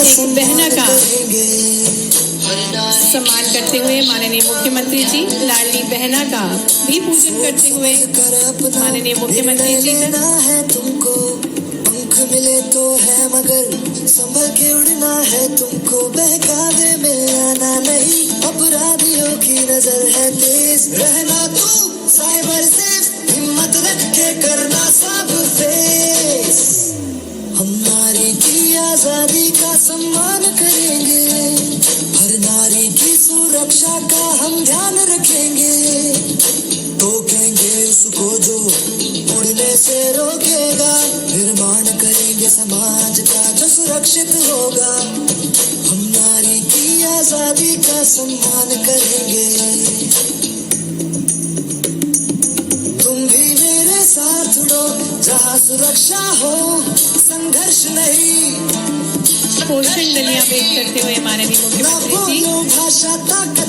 एक बहना का सम्मान करते हुए माननीय मुख्यमंत्री जी लाडली बहना का भी पूजन करते हुए माननीय मुख्यमंत्री जी का तुमको पंख मिले तो है मगर संभल के उड़ना है तुमको, बहकावे में आना नहीं, अपराधियों की नजर है तेज, रहना तू साइबर सेफ, हिम्मत रख के करना सब फेस, हम नारी की आजादी का सम्मान करेंगे, हर नारी की सुरक्षा का हम ध्यान रखेंगे, टोकेंगे उसको जो उड़ने से रोकेगा, निर्माण करेंगे समाज का जो सुरक्षित होगा, हम नारी की आजादी का सम्मान करेंगे, तुम भी मेरे साथ उड़ो जहाँ सुरक्षा हो, संघर्ष नहीं। पोषण डलिया भेंट करते हुए माननीय मुख्यमंत्री जी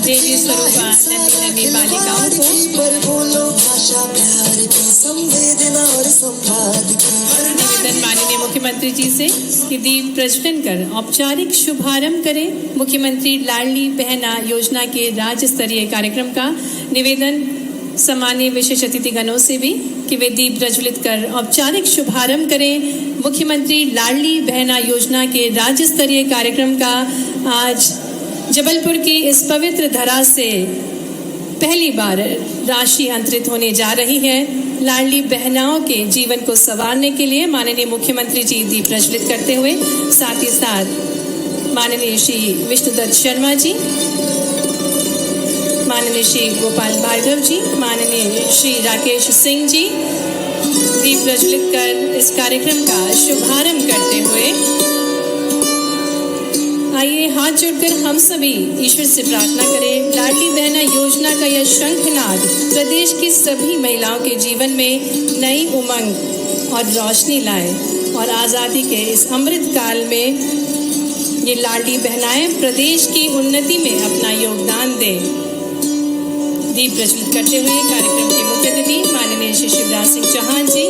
देवी स्वरूपा नन्ही बालिकाओं को निवेदन माननीय मुख्यमंत्री जी से कि दीप प्रज्वलन कर औपचारिक शुभारंभ करें। मुख्यमंत्री लाडली बहना योजना के राज्य स्तरीय कार्यक्रम का निवेदन सम्मानीय विशेष अतिथिगणों से भी कि वे दीप प्रज्वलित कर औपचारिक शुभारंभ करें। मुख्यमंत्री लाडली बहना योजना के राज्य स्तरीय कार्यक्रम का आज जबलपुर की इस पवित्र धरा से पहली बार राशि अंतरित होने जा रही है। लाडली बहनाओं के जीवन को संवारने के लिए माननीय मुख्यमंत्री जी दीप प्रज्वलित करते हुए साथ ही साथ माननीय श्री विष्णुदत्त शर्मा जी, माननीय श्री गोपाल भार्गव जी, माननीय श्री राकेश सिंह जी दीप प्रज्वलित कर इस कार्यक्रम का शुभारंभ करते हुए आइए हाथ जोड़कर हम सभी ईश्वर से प्रार्थना करें। लाडली बहना योजना का यह शंखनाद प्रदेश की सभी महिलाओं के जीवन में नई उमंग और रोशनी लाए और आज़ादी के इस अमृत काल में ये लाडली बहनाएं प्रदेश की उन्नति में अपना योगदान दें। दीप प्रज्वलित करते हुए कार्यक्रम के मुख्य अतिथि माननीय श्री शिवराज सिंह चौहान जी,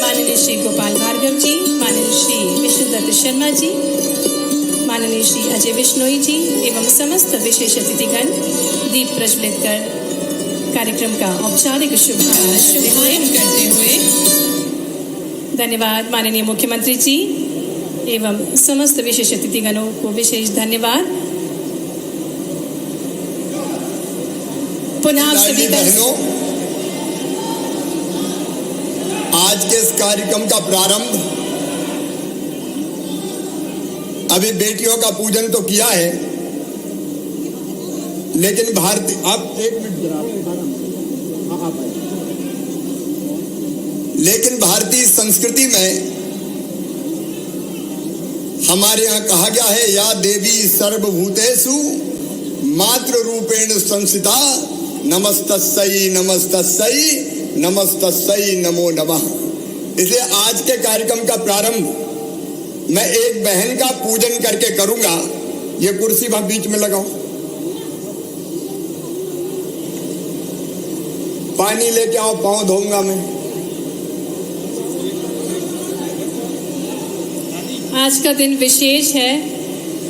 माननीय श्री गोपाल भार्गव जी, माननीय श्री विष्णुदत्त शर्मा जी, माननीय श्री अजय बिश्नोई जी एवं समस्त विशेष अतिथिगण दीप प्रज्वलित कर कार्यक्रम का औपचारिक शुभारंभ करते हुए धन्यवाद माननीय मुख्यमंत्री जी एवं समस्त विशेष अतिथिगणों को विशेष धन्यवाद। पुनः सभी बहनों, आज के इस कार्यक्रम का प्रारंभ अभी बेटियों का पूजन तो किया है, लेकिन भारतीय आप एक मिनट लेकिन भारतीय संस्कृति में हमारे यहाँ कहा गया है या देवी सर्वभूतेषु मातृ रूपेण संस्थिता नमस्तस्यै नमस्तस्यै नमस्तस्यै नमो नमः। इसलिए आज के कार्यक्रम का प्रारंभ मैं एक बहन का पूजन करके करूंगा। ये कुर्सी वहां बीच में लगाओ, पानी लेके आओ, पांव धोऊंगा मैं। आज का दिन विशेष है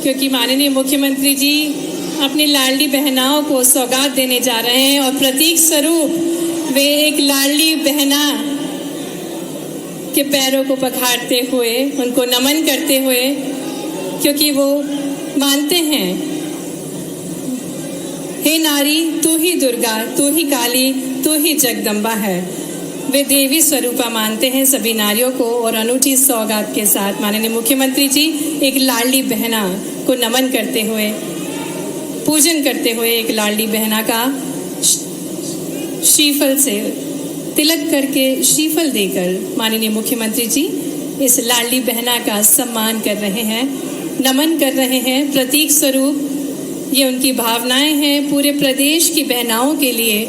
क्योंकि माननीय मुख्यमंत्री जी अपनी लाडली बहनाओं को सौगात देने जा रहे हैं और प्रतीक स्वरूप वे एक लाडली बहना के पैरों को पखारते हुए उनको नमन करते हुए, क्योंकि वो मानते हैं हे नारी तू ही दुर्गा, तू ही काली, तू ही जगदम्बा है। वे देवी स्वरूपा मानते हैं सभी नारियों को और अनूठी सौगात के साथ माननीय मुख्यमंत्री जी एक लाडली बहना को नमन करते हुए, पूजन करते हुए एक लाडली बहना का श्रीफल से तिलक करके श्रीफल देकर माननीय मुख्यमंत्री जी इस लाडली बहना का सम्मान कर रहे हैं, नमन कर रहे हैं। प्रतीक स्वरूप ये उनकी भावनाएं हैं पूरे प्रदेश की बहनाओं के लिए।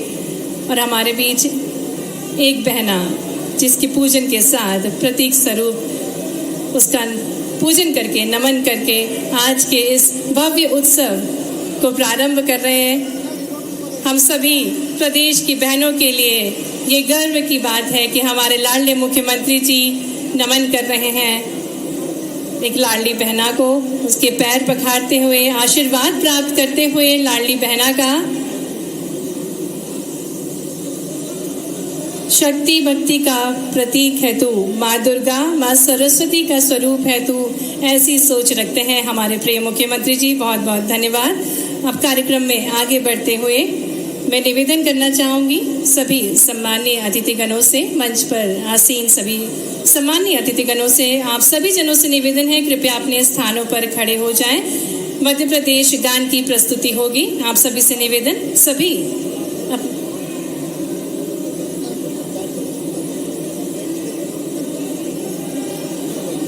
और हमारे बीच एक बहना जिसके पूजन के साथ प्रतीक स्वरूप उसका पूजन करके नमन करके आज के इस भव्य उत्सव को प्रारंभ कर रहे हैं। हम सभी प्रदेश की बहनों के लिए ये गर्व की बात है कि हमारे लाडले मुख्यमंत्री जी नमन कर रहे हैं एक लाडली बहना को उसके पैर पखारते हुए आशीर्वाद प्राप्त करते हुए लाडली बहना का शक्ति भक्ति का प्रतीक है तू, माँ दुर्गा माँ सरस्वती का स्वरूप है तू, ऐसी सोच रखते हैं हमारे प्रिय मुख्यमंत्री जी। बहुत बहुत धन्यवाद। अब कार्यक्रम में आगे बढ़ते हुए मैं निवेदन करना चाहूंगी सभी सम्मानीय अतिथिगणों से, मंच पर आसीन सभी सम्मानीय अतिथिगणों से, आप सभी जनों से निवेदन है कृपया अपने स्थानों पर खड़े हो जाएं। मध्य प्रदेश गान की प्रस्तुति होगी। आप सभी से निवेदन, सभी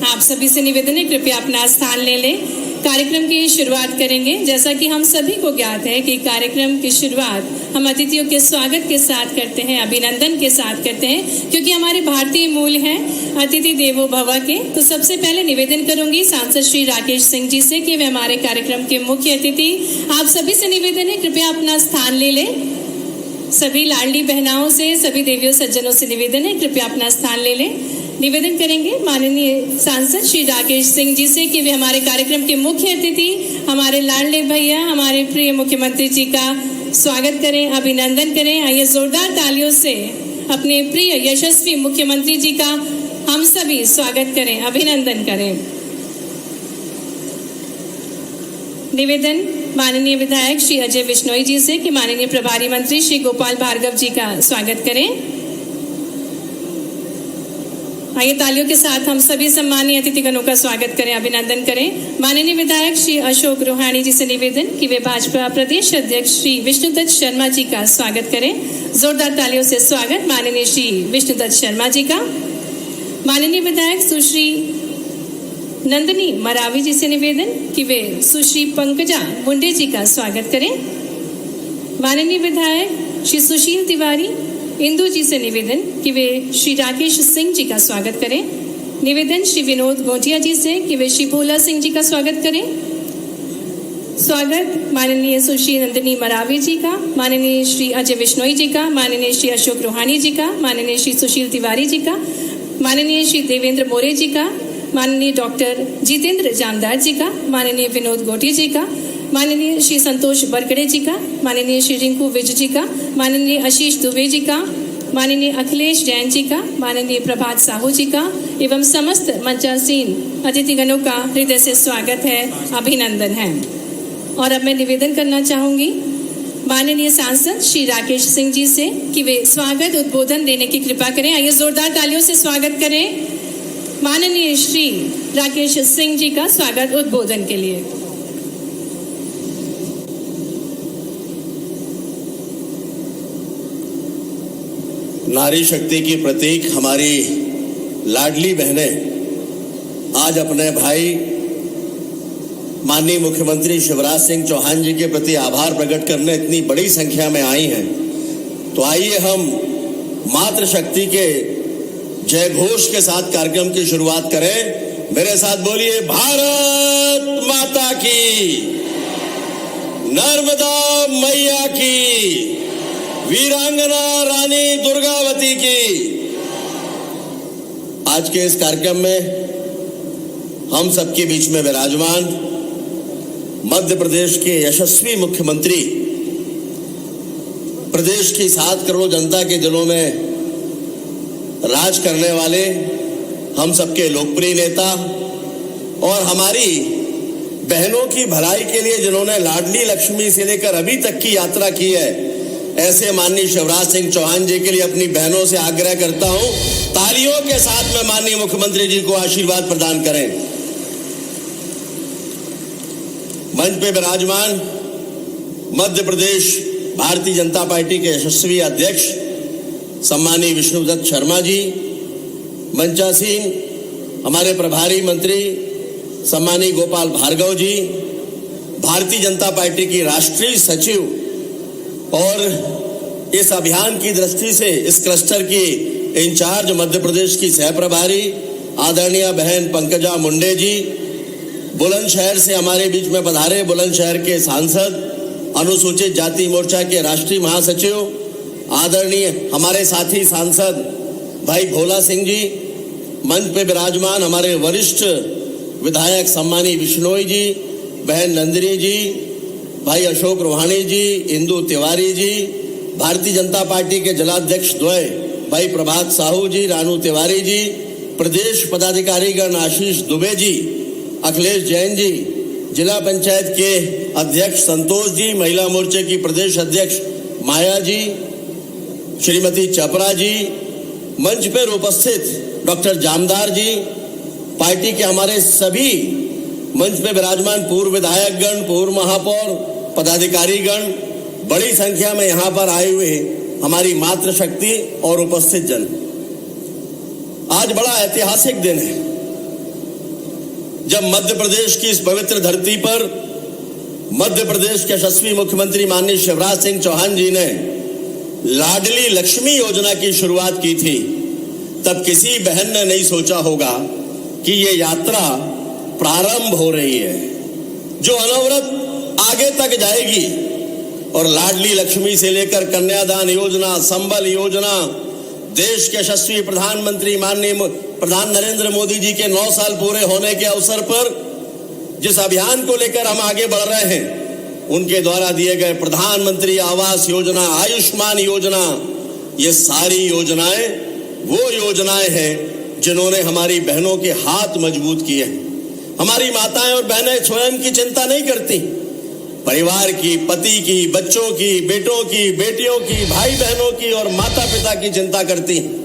आप सभी से निवेदन है कृपया अपना स्थान ले लें। कार्यक्रम की शुरुआत करेंगे। जैसा कि हम सभी को ज्ञात है कि कार्यक्रम की शुरुआत हम अतिथियों के स्वागत के साथ करते हैं, अभिनंदन के साथ करते हैं, क्योंकि हमारे भारतीय मूल हैं अतिथि देवो भव के। तो सबसे पहले निवेदन करूंगी सांसद श्री राकेश सिंह जी से कि वे हमारे कार्यक्रम के मुख्य अतिथि। आप सभी से निवेदन है कृपया अपना स्थान ले लें। सभी लाडली बहनाओं से, सभी देवियों सज्जनों से निवेदन है कृपया अपना स्थान ले लें। निवेदन करेंगे माननीय सांसद श्री राकेश सिंह जी से कि वे हमारे कार्यक्रम के मुख्य अतिथि, हमारे लाडले भैया, हमारे प्रिय मुख्यमंत्री जी का स्वागत करें, अभिनंदन करें। आइए जोरदार तालियों से अपने प्रिय यशस्वी मुख्यमंत्री जी का हम सभी स्वागत करें, अभिनंदन करें। निवेदन माननीय विधायक श्री अजय बिश्नोई जी से कि माननीय प्रभारी मंत्री श्री गोपाल भार्गव जी का स्वागत करें। आइए तालियों के साथ हम सभी सम्मानीय अतिथिगणों का स्वागत करें, अभिनंदन करें। माननीय विधायक श्री अशोक रोहाणी जी से निवेदन कि वे भाजपा प्रदेश अध्यक्ष श्री विष्णुदत्त शर्मा जी का स्वागत करें। जोरदार तालियों से स्वागत माननीय श्री विष्णुदत्त शर्मा जी का। माननीय विधायक सुश्री नंदनी मरावी जी से निवेदन कि वे सुश्री पंकजा मुंडे जी का स्वागत करें। माननीय विधायक श्री सुशील तिवारी इंदु जी से निवेदन कि वे श्री राकेश सिंह जी का स्वागत करें। निवेदन श्री विनोद गोटिया जी से कि वे श्री भोला सिंह जी का स्वागत करें। स्वागत माननीय सुश्री नंदनी मरावी जी का, माननीय श्री अजय बिश्नोई जी का, माननीय श्री अशोक रोहाणी जी का, माननीय श्री सुशील तिवारी जी का, माननीय श्री देवेंद्र मोरे जी का, माननीय डॉक्टर जितेंद्र जामदार जी का, माननीय विनोद गोटिया जी का, माननीय श्री संतोष बरकड़े जी का, माननीय श्री रिंकू विज जी का, माननीय आशीष दुबे जी का, माननीय अखिलेश जैन जी का, माननीय प्रभात साहू जी का एवं समस्त मंचासीन अतिथिगणों का हृदय से स्वागत है, अभिनंदन है। और अब मैं निवेदन करना चाहूंगी माननीय सांसद श्री राकेश सिंह जी से कि वे स्वागत उद्बोधन देने की कृपा करें। आइए जोरदार तालियों से स्वागत करें माननीय श्री राकेश सिंह जी का स्वागत उद्बोधन के लिए। नारी शक्ति की प्रतीक हमारी लाडली बहनें आज अपने भाई माननीय मुख्यमंत्री शिवराज सिंह चौहान जी के प्रति आभार प्रकट करने इतनी बड़ी संख्या में आई हैं। तो आइए हम मातृशक्ति के जय घोष के साथ कार्यक्रम की शुरुआत करें। मेरे साथ बोलिए, भारत माता की, नर्मदा मैया की, वीरांगना रानी दुर्गावती की। आज के इस कार्यक्रम में हम सबके बीच में विराजमान मध्य प्रदेश के यशस्वी मुख्यमंत्री, प्रदेश की 7 करोड़ जनता के दिलों में राज करने वाले, हम सबके लोकप्रिय नेता और हमारी बहनों की भलाई के लिए जिन्होंने लाडली लक्ष्मी से लेकर अभी तक की यात्रा की है, ऐसे माननीय शिवराज सिंह चौहान जी के लिए अपनी बहनों से आग्रह करता हूं, तालियों के साथ में माननीय मुख्यमंत्री जी को आशीर्वाद प्रदान करें। मंच पे विराजमान मध्य प्रदेश भारतीय जनता पार्टी के यशस्वी अध्यक्ष सम्मानीय विष्णुदत्त शर्मा जी, मंचासीन हमारे प्रभारी मंत्री सम्मानीय गोपाल भार्गव जी, भारतीय जनता पार्टी की राष्ट्रीय सचिव और इस अभियान की दृष्टि से इस क्लस्टर की इंचार्ज मध्य प्रदेश की सह प्रभारी आदरणीय बहन पंकजा मुंडे जी, बुलंदशहर से हमारे बीच में पधारे बुलंदशहर के सांसद, अनुसूचित जाति मोर्चा के राष्ट्रीय महासचिव आदरणीय हमारे साथी सांसद भाई भोला सिंह जी, मंच पे विराजमान हमारे वरिष्ठ विधायक सम्मानी बिश्नोई जी, बहन नंदिनी जी, भाई अशोक रोहाणी जी, इंदू तिवारी जी, भारतीय जनता पार्टी के जिलाध्यक्ष द्वय भाई प्रभात साहू जी, रानू तिवारी जी, प्रदेश पदाधिकारीगण आशीष दुबे जी, अखिलेश जैन जी, जिला पंचायत के अध्यक्ष संतोष जी, महिला मोर्चे की प्रदेश अध्यक्ष माया जी, श्रीमती चपरा जी, मंच पर उपस्थित डॉक्टर जामदार जी, पार्टी के हमारे सभी मंच पे विराजमान पूर्व विधायकगण, पूर्व महापौर, पदाधिकारीगण, बड़ी संख्या में यहाँ पर आए हुए हमारी मातृशक्ति और उपस्थित जन, आज बड़ा ऐतिहासिक दिन है जब मध्य प्रदेश की इस पवित्र धरती पर मध्य प्रदेश के यशस्वी मुख्यमंत्री माननीय शिवराज सिंह चौहान जी ने लाडली लक्ष्मी योजना की शुरुआत की थी। तब किसी बहन ने नहीं सोचा होगा कि ये यात्रा प्रारंभ हो रही है जो अनवरत आगे तक जाएगी और लाडली लक्ष्मी से लेकर कन्यादान योजना, संबल योजना, देश के यशस्वी प्रधानमंत्री माननीय प्रधान नरेंद्र मोदी जी के 9 साल पूरे होने के अवसर पर जिस अभियान को लेकर हम आगे बढ़ रहे हैं, उनके द्वारा दिए गए प्रधानमंत्री आवास योजना, आयुष्मान योजना, ये सारी योजनाएं वो योजनाएं हैं जिन्होंने हमारी बहनों के हाथ मजबूत किए हैं। हमारी माताएं और बहनें स्वयं की चिंता नहीं करती, परिवार की, पति की, बच्चों की, बेटों की, बेटियों की, भाई बहनों की और माता पिता की चिंता करती हैं।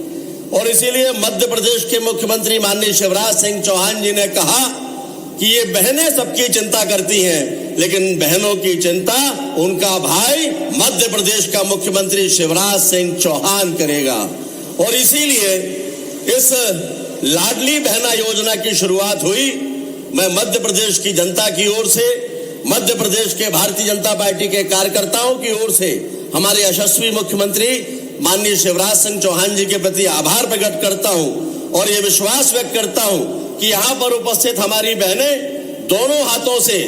और इसीलिए मध्य प्रदेश के मुख्यमंत्री माननीय शिवराज सिंह चौहान जी ने कहा कि ये बहनें सबकी चिंता करती हैं, लेकिन बहनों की चिंता उनका भाई मध्य प्रदेश का मुख्यमंत्री शिवराज सिंह चौहान करेगा। और इसीलिए इस लाडली बहना योजना की शुरुआत हुई। मैं मध्य प्रदेश की जनता की ओर से, मध्य प्रदेश के भारतीय जनता पार्टी के कार्यकर्ताओं की ओर से हमारे यशस्वी मुख्यमंत्री माननीय शिवराज सिंह चौहान जी के प्रति आभार प्रकट करता हूं और ये विश्वास व्यक्त करता हूं कि यहाँ पर उपस्थित हमारी बहनें दोनों हाथों से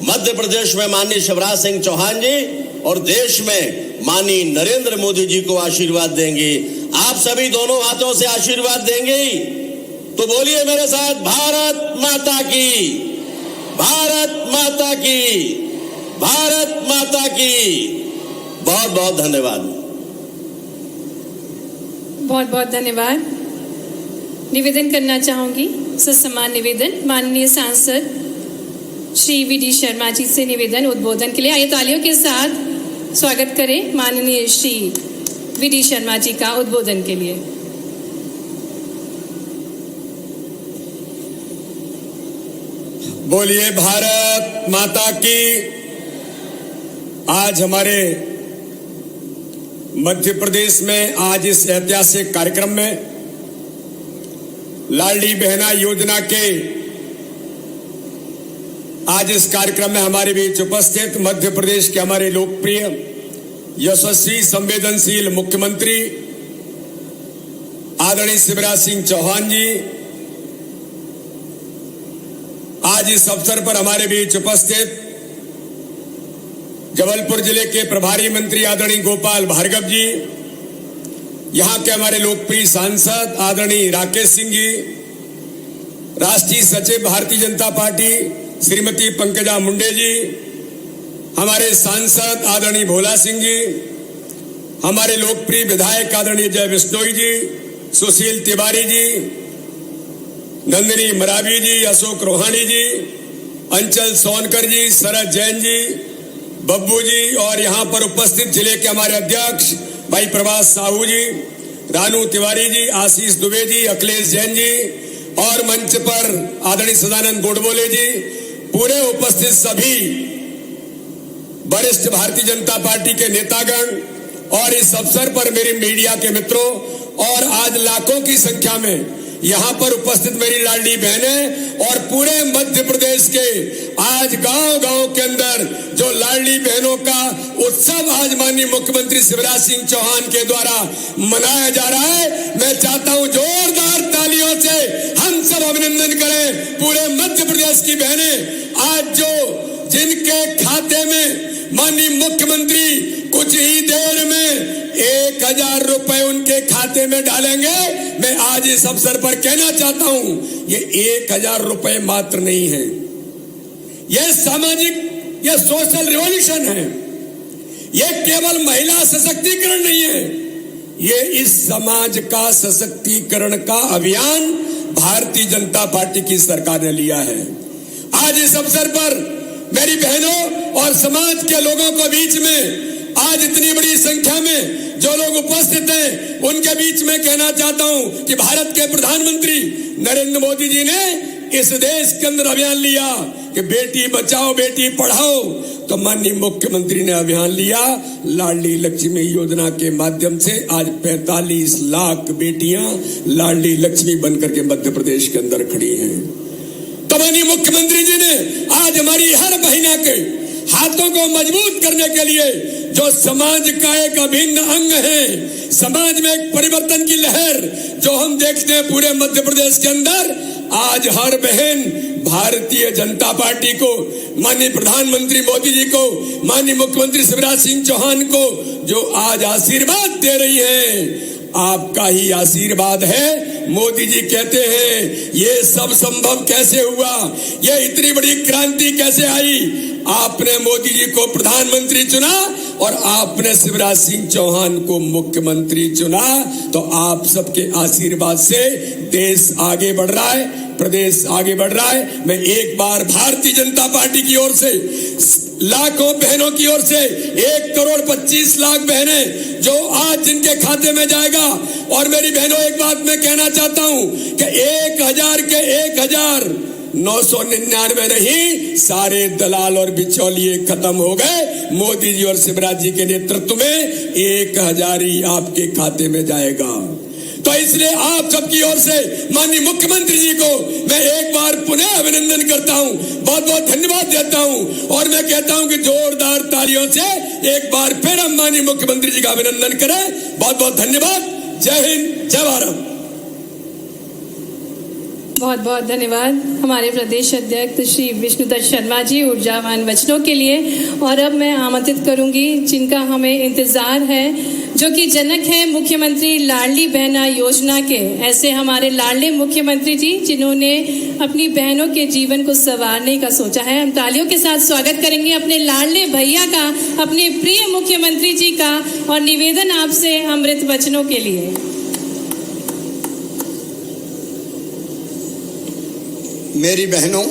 मध्य प्रदेश में माननीय शिवराज सिंह चौहान जी और देश में माननीय नरेंद्र मोदी जी को आशीर्वाद देंगे। आप सभी दोनों हाथों से आशीर्वाद देंगे, तो बोलिए मेरे साथ, भारत माता की, भारत माता की, भारत माता की। बहुत बहुत धन्यवाद। बहुत बहुत धन्यवाद। निवेदन करना चाहूंगी, ससम्मान निवेदन माननीय सांसद श्री वी.डी. शर्मा जी से निवेदन उद्बोधन के लिए। आइए तालियों के साथ स्वागत करें माननीय श्री वी.डी. शर्मा जी का उद्बोधन के लिए। बोलिए भारत माता की। आज हमारे मध्य प्रदेश में आज इस ऐतिहासिक कार्यक्रम में लाडली बहना योजना के आज इस कार्यक्रम में हमारे बीच उपस्थित मध्य प्रदेश के हमारे लोकप्रिय, यशस्वी, संवेदनशील मुख्यमंत्री आदरणीय शिवराज सिंह चौहान जी, आज इस अवसर पर हमारे बीच उपस्थित जबलपुर जिले के प्रभारी मंत्री आदरणीय गोपाल भार्गव जी, यहाँ के हमारे लोकप्रिय सांसद आदरणीय राकेश सिंह जी, राष्ट्रीय सचिव भारतीय जनता पार्टी श्रीमती पंकजा मुंडे जी, हमारे सांसद आदरणीय भोला सिंह जी, हमारे लोकप्रिय विधायक आदरणीय जय बिश्नोई जी, सुशील तिवारी जी, नंदिनी मरावी जी, अशोक रोहाणी जी, अंचल सोनकर जी, शरद जैन जी, बब्बू जी और यहाँ पर उपस्थित जिले के हमारे अध्यक्ष भाई प्रभात साहू जी, रानू तिवारी जी, आशीष दुबे जी, अखिलेश जैन जी और मंच पर आदरणीय सदानंद गोडबोले जी, पूरे उपस्थित सभी वरिष्ठ भारतीय जनता पार्टी के नेतागण और इस अवसर पर मेरे मीडिया के मित्रों और आज लाखों की संख्या में यहाँ पर उपस्थित मेरी लाडली बहनें और पूरे मध्य प्रदेश के आज गांव-गांव के अंदर जो लाडली बहनों का उत्सव आज माननीय मुख्यमंत्री शिवराज सिंह चौहान के द्वारा मनाया जा रहा है, मैं चाहता हूं जोरदार तालियों से हम सब अभिनंदन करें पूरे मध्य प्रदेश की बहनें आज जो जिनके खाते में माननीय मुख्यमंत्री कुछ ही देर में 1000 रुपए उनके खाते में डालेंगे। मैं आज इस अवसर पर कहना चाहता हूं, ये 1000 रुपए मात्र नहीं है, यह सामाजिक, यह सोशल रिवॉल्यूशन है। यह केवल महिला सशक्तिकरण नहीं है, ये इस समाज का सशक्तिकरण का अभियान भारतीय जनता पार्टी की सरकार ने लिया है। आज इस अवसर पर मेरी बहनों और समाज के लोगों को बीच में आज इतनी बड़ी संख्या में जो लोग उपस्थित हैं, उनके बीच में कहना चाहता हूं कि भारत के प्रधानमंत्री नरेंद्र मोदी जी ने इस देश के अंदर अभियान लिया कि बेटी बचाओ बेटी पढ़ाओ, तो माननीय मुख्यमंत्री ने अभियान लिया लाडली लक्ष्मी योजना के माध्यम से आज 45 लाख बेटियां लाडली लक्ष्मी बनकर के मध्य प्रदेश के अंदर खड़ी हैं। तो माननीय मुख्यमंत्री जी ने आज हमारी हर बहिना के हाथों को मजबूत करने के लिए जो समाज का एक अभिन्न अंग है, समाज में एक परिवर्तन की लहर जो हम देखते हैं पूरे मध्य प्रदेश के अंदर, आज हर बहन भारतीय जनता पार्टी को, माननीय प्रधानमंत्री मोदी जी को, माननीय मुख्यमंत्री शिवराज सिंह चौहान को जो आज आशीर्वाद दे रही है, आपका ही आशीर्वाद है। मोदी जी कहते हैं ये सब संभव कैसे हुआ, ये इतनी बड़ी क्रांति कैसे आई। आपने मोदी जी को प्रधानमंत्री चुना और आपने शिवराज सिंह चौहान को मुख्यमंत्री चुना, तो आप सबके आशीर्वाद से देश आगे बढ़ रहा है, प्रदेश आगे बढ़ रहा है। मैं एक बार भारतीय जनता पार्टी की ओर से लाखों बहनों की ओर से 1,25,00,000 बहनें जो आज जिनके खाते में जाएगा, और मेरी बहनों एक बात मैं कहना चाहता हूं कि 1000 के 1999 नहीं, सारे दलाल और बिचौलिए खत्म हो गए। मोदी जी और शिवराज जी के नेतृत्व में 1000 ही आपके खाते में जाएगा। तो इसलिए आप सबकी ओर से माननीय मुख्यमंत्री जी को मैं एक बार पुनः अभिनंदन करता हूं, बहुत बहुत धन्यवाद देता हूं, और मैं कहता हूं कि जोरदार तालियों से एक बार फिर हम माननीय मुख्यमंत्री जी का अभिनंदन करें। बहुत बहुत धन्यवाद। जय हिंद, जय भारत। बहुत बहुत धन्यवाद हमारे प्रदेश अध्यक्ष श्री विष्णुदत्त शर्मा जी ऊर्जावान वचनों के लिए। और अब मैं आमंत्रित करूंगी जिनका हमें इंतजार है, जो कि जनक है मुख्यमंत्री लाडली बहना योजना के, ऐसे हमारे लाडले मुख्यमंत्री जी जिन्होंने अपनी बहनों के जीवन को संवारने का सोचा है। हम तालियों के साथ स्वागत करेंगे अपने लाडले भैया का, अपने प्रिय मुख्यमंत्री जी का, और निवेदन आपसे अमृत वचनों के लिए। मेरी बहनों,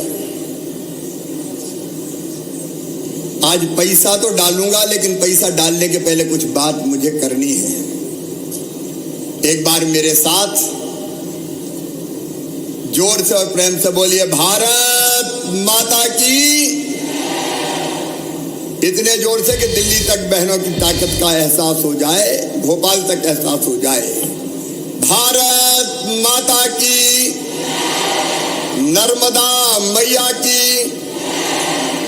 आज पैसा तो डालूंगा, लेकिन पैसा डालने के पहले कुछ बात मुझे करनी है। एक बार मेरे साथ जोर से और प्रेम से बोलिए, भारत माता की। इतने जोर से कि दिल्ली तक बहनों की ताकत का एहसास हो जाए, भोपाल तक एहसास हो जाए। भारत माता की, नर्मदा मैया की,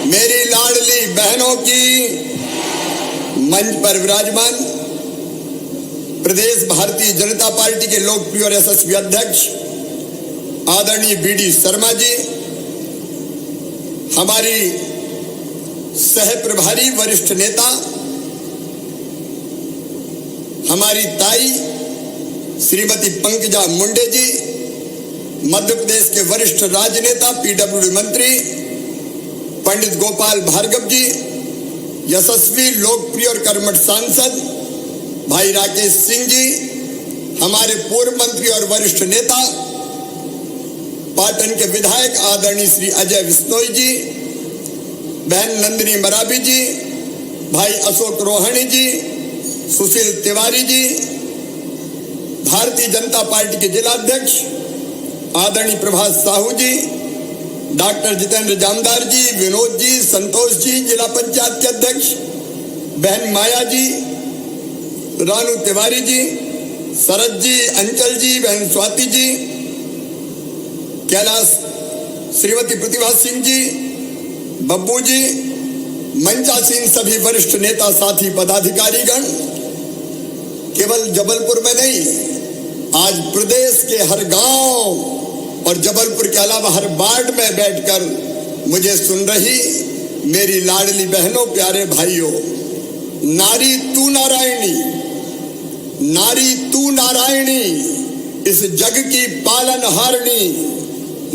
मेरी लाडली बहनों की। मंच पर विराजमान प्रदेश भारतीय जनता पार्टी के लोकप्रिय और यशस्वी अध्यक्ष आदरणीय बीडी शर्मा जी, हमारी सह प्रभारी वरिष्ठ नेता हमारी ताई श्रीमती पंकजा मुंडे जी, मध्य प्रदेश के वरिष्ठ राजनेता पीडब्ल्यूडी मंत्री पंडित गोपाल भार्गव जी, यशस्वी लोकप्रिय और कर्मठ सांसद भाई राकेश सिंह जी, हमारे पूर्व मंत्री और वरिष्ठ नेता पाटन के विधायक आदरणीय श्री अजय बिश्नोई जी, बहन नंदिनी मरावी जी, भाई अशोक रोहाणी जी, सुशील तिवारी जी, भारतीय जनता पार्टी के जिलाध्यक्ष आदरणीय प्रभात साहू जी, डॉक्टर जितेंद्र जामदार जी, विनोद जी, संतोष जी, जिला पंचायत के अध्यक्ष बहन माया जी, रानू तिवारी जी, शरद जी, अंचल जी, बहन स्वाति जी, कैलाश श्रीमती प्रतिभा सिंह जी, बब्बू जी, मंचासीन सभी वरिष्ठ नेता साथी पदाधिकारीगण, केवल जबलपुर में नहीं, आज प्रदेश के हर गांव और जबलपुर के अलावा हर वार्ड में बैठकर मुझे सुन रही मेरी लाडली बहनों, प्यारे भाइयों, नारी तू नारायणी, नारी तू नारायणी, इस जग की पालनहारिणी,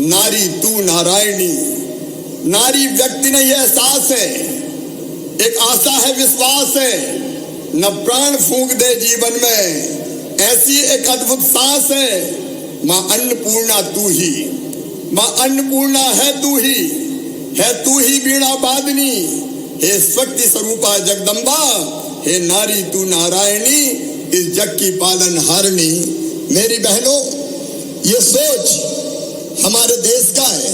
नारी तू नारायणी। नारी व्यक्ति नहीं है, एहसास है, एक आशा है, विश्वास है, न प्राण फूंक दे जीवन में, ऐसी एक अद्भुत सांस है। मां अन्नपूर्णा तू ही, मां अन्नपूर्णा है तू ही वीणा वादनी, हे शक्ति स्वरूपा जगदम्बा, हे नारी तू नारायणी, इस जग की पालनहारिणी। मेरी बहनों, ये सोच हमारे देश का है,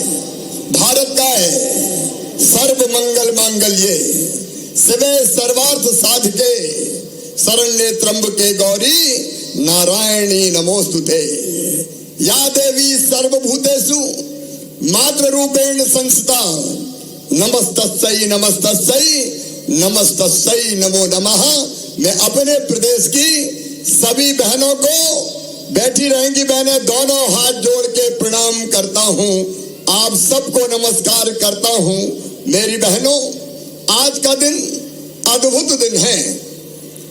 भारत का है। सर्व मंगल मांगल्ये शिवे सर्वार्थ साधके, शरण्ये त्र्यंबके गौरी नारायणी नमोस्तुते। या देवी सर्वभूतेषु मातृ रूपेण संस्थिता, नमस्तस्यै नमस्तस्यै नमस्तस्यै नमो नमः। मैं अपने प्रदेश की सभी बहनों को, बैठी रहेंगी बहनें, दोनों हाथ जोड़ के प्रणाम करता हूं। आप सबको नमस्कार करता हूं। मेरी बहनों, आज का दिन अद्भुत दिन है,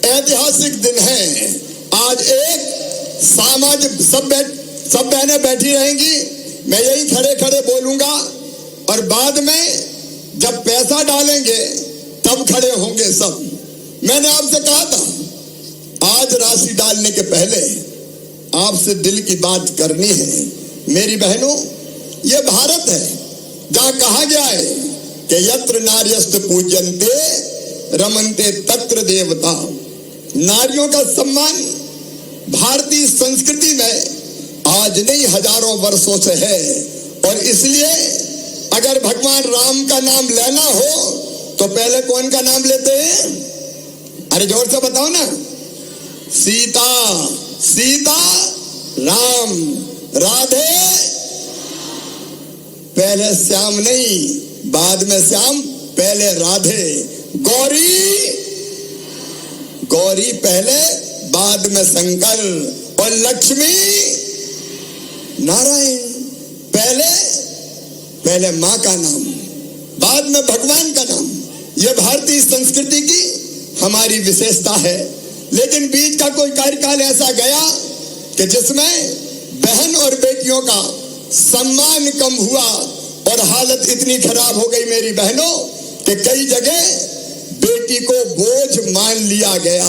ऐतिहासिक दिन है। आज एक सामाजिक, सब बहनें बैठी रहेंगी, मैं यही खड़े खड़े बोलूंगा, और बाद में जब पैसा डालेंगे तब खड़े होंगे सब। मैंने आपसे कहा था आज राशि डालने के पहले आपसे दिल की बात करनी है। मेरी बहनों, ये भारत है जहां कहा गया है कि यत्र नार्यस्त पूज्यन्ते रमन्ते तत्र देवता। नारियों का सम्मान भारतीय संस्कृति में आज नहीं, हजारों वर्षों से है। और इसलिए अगर भगवान राम का नाम लेना हो तो पहले कौन का नाम लेते हैं? अरे जोर से बताओ ना। सीता, सीता, राम, राधे, पहले श्याम नहीं, बाद में श्याम, पहले राधे। गौरी, गौरी पहले, बाद में शंकर। और लक्ष्मी नारायण, पहले मां का नाम, बाद में भगवान का नाम। यह भारतीय संस्कृति की हमारी विशेषता है। लेकिन बीच का कोई कार्यकाल ऐसा गया कि जिसमें बहन और बेटियों का सम्मान कम हुआ और हालत इतनी खराब हो गई मेरी बहनों कि कई जगह बेटी को बोझ मान लिया गया,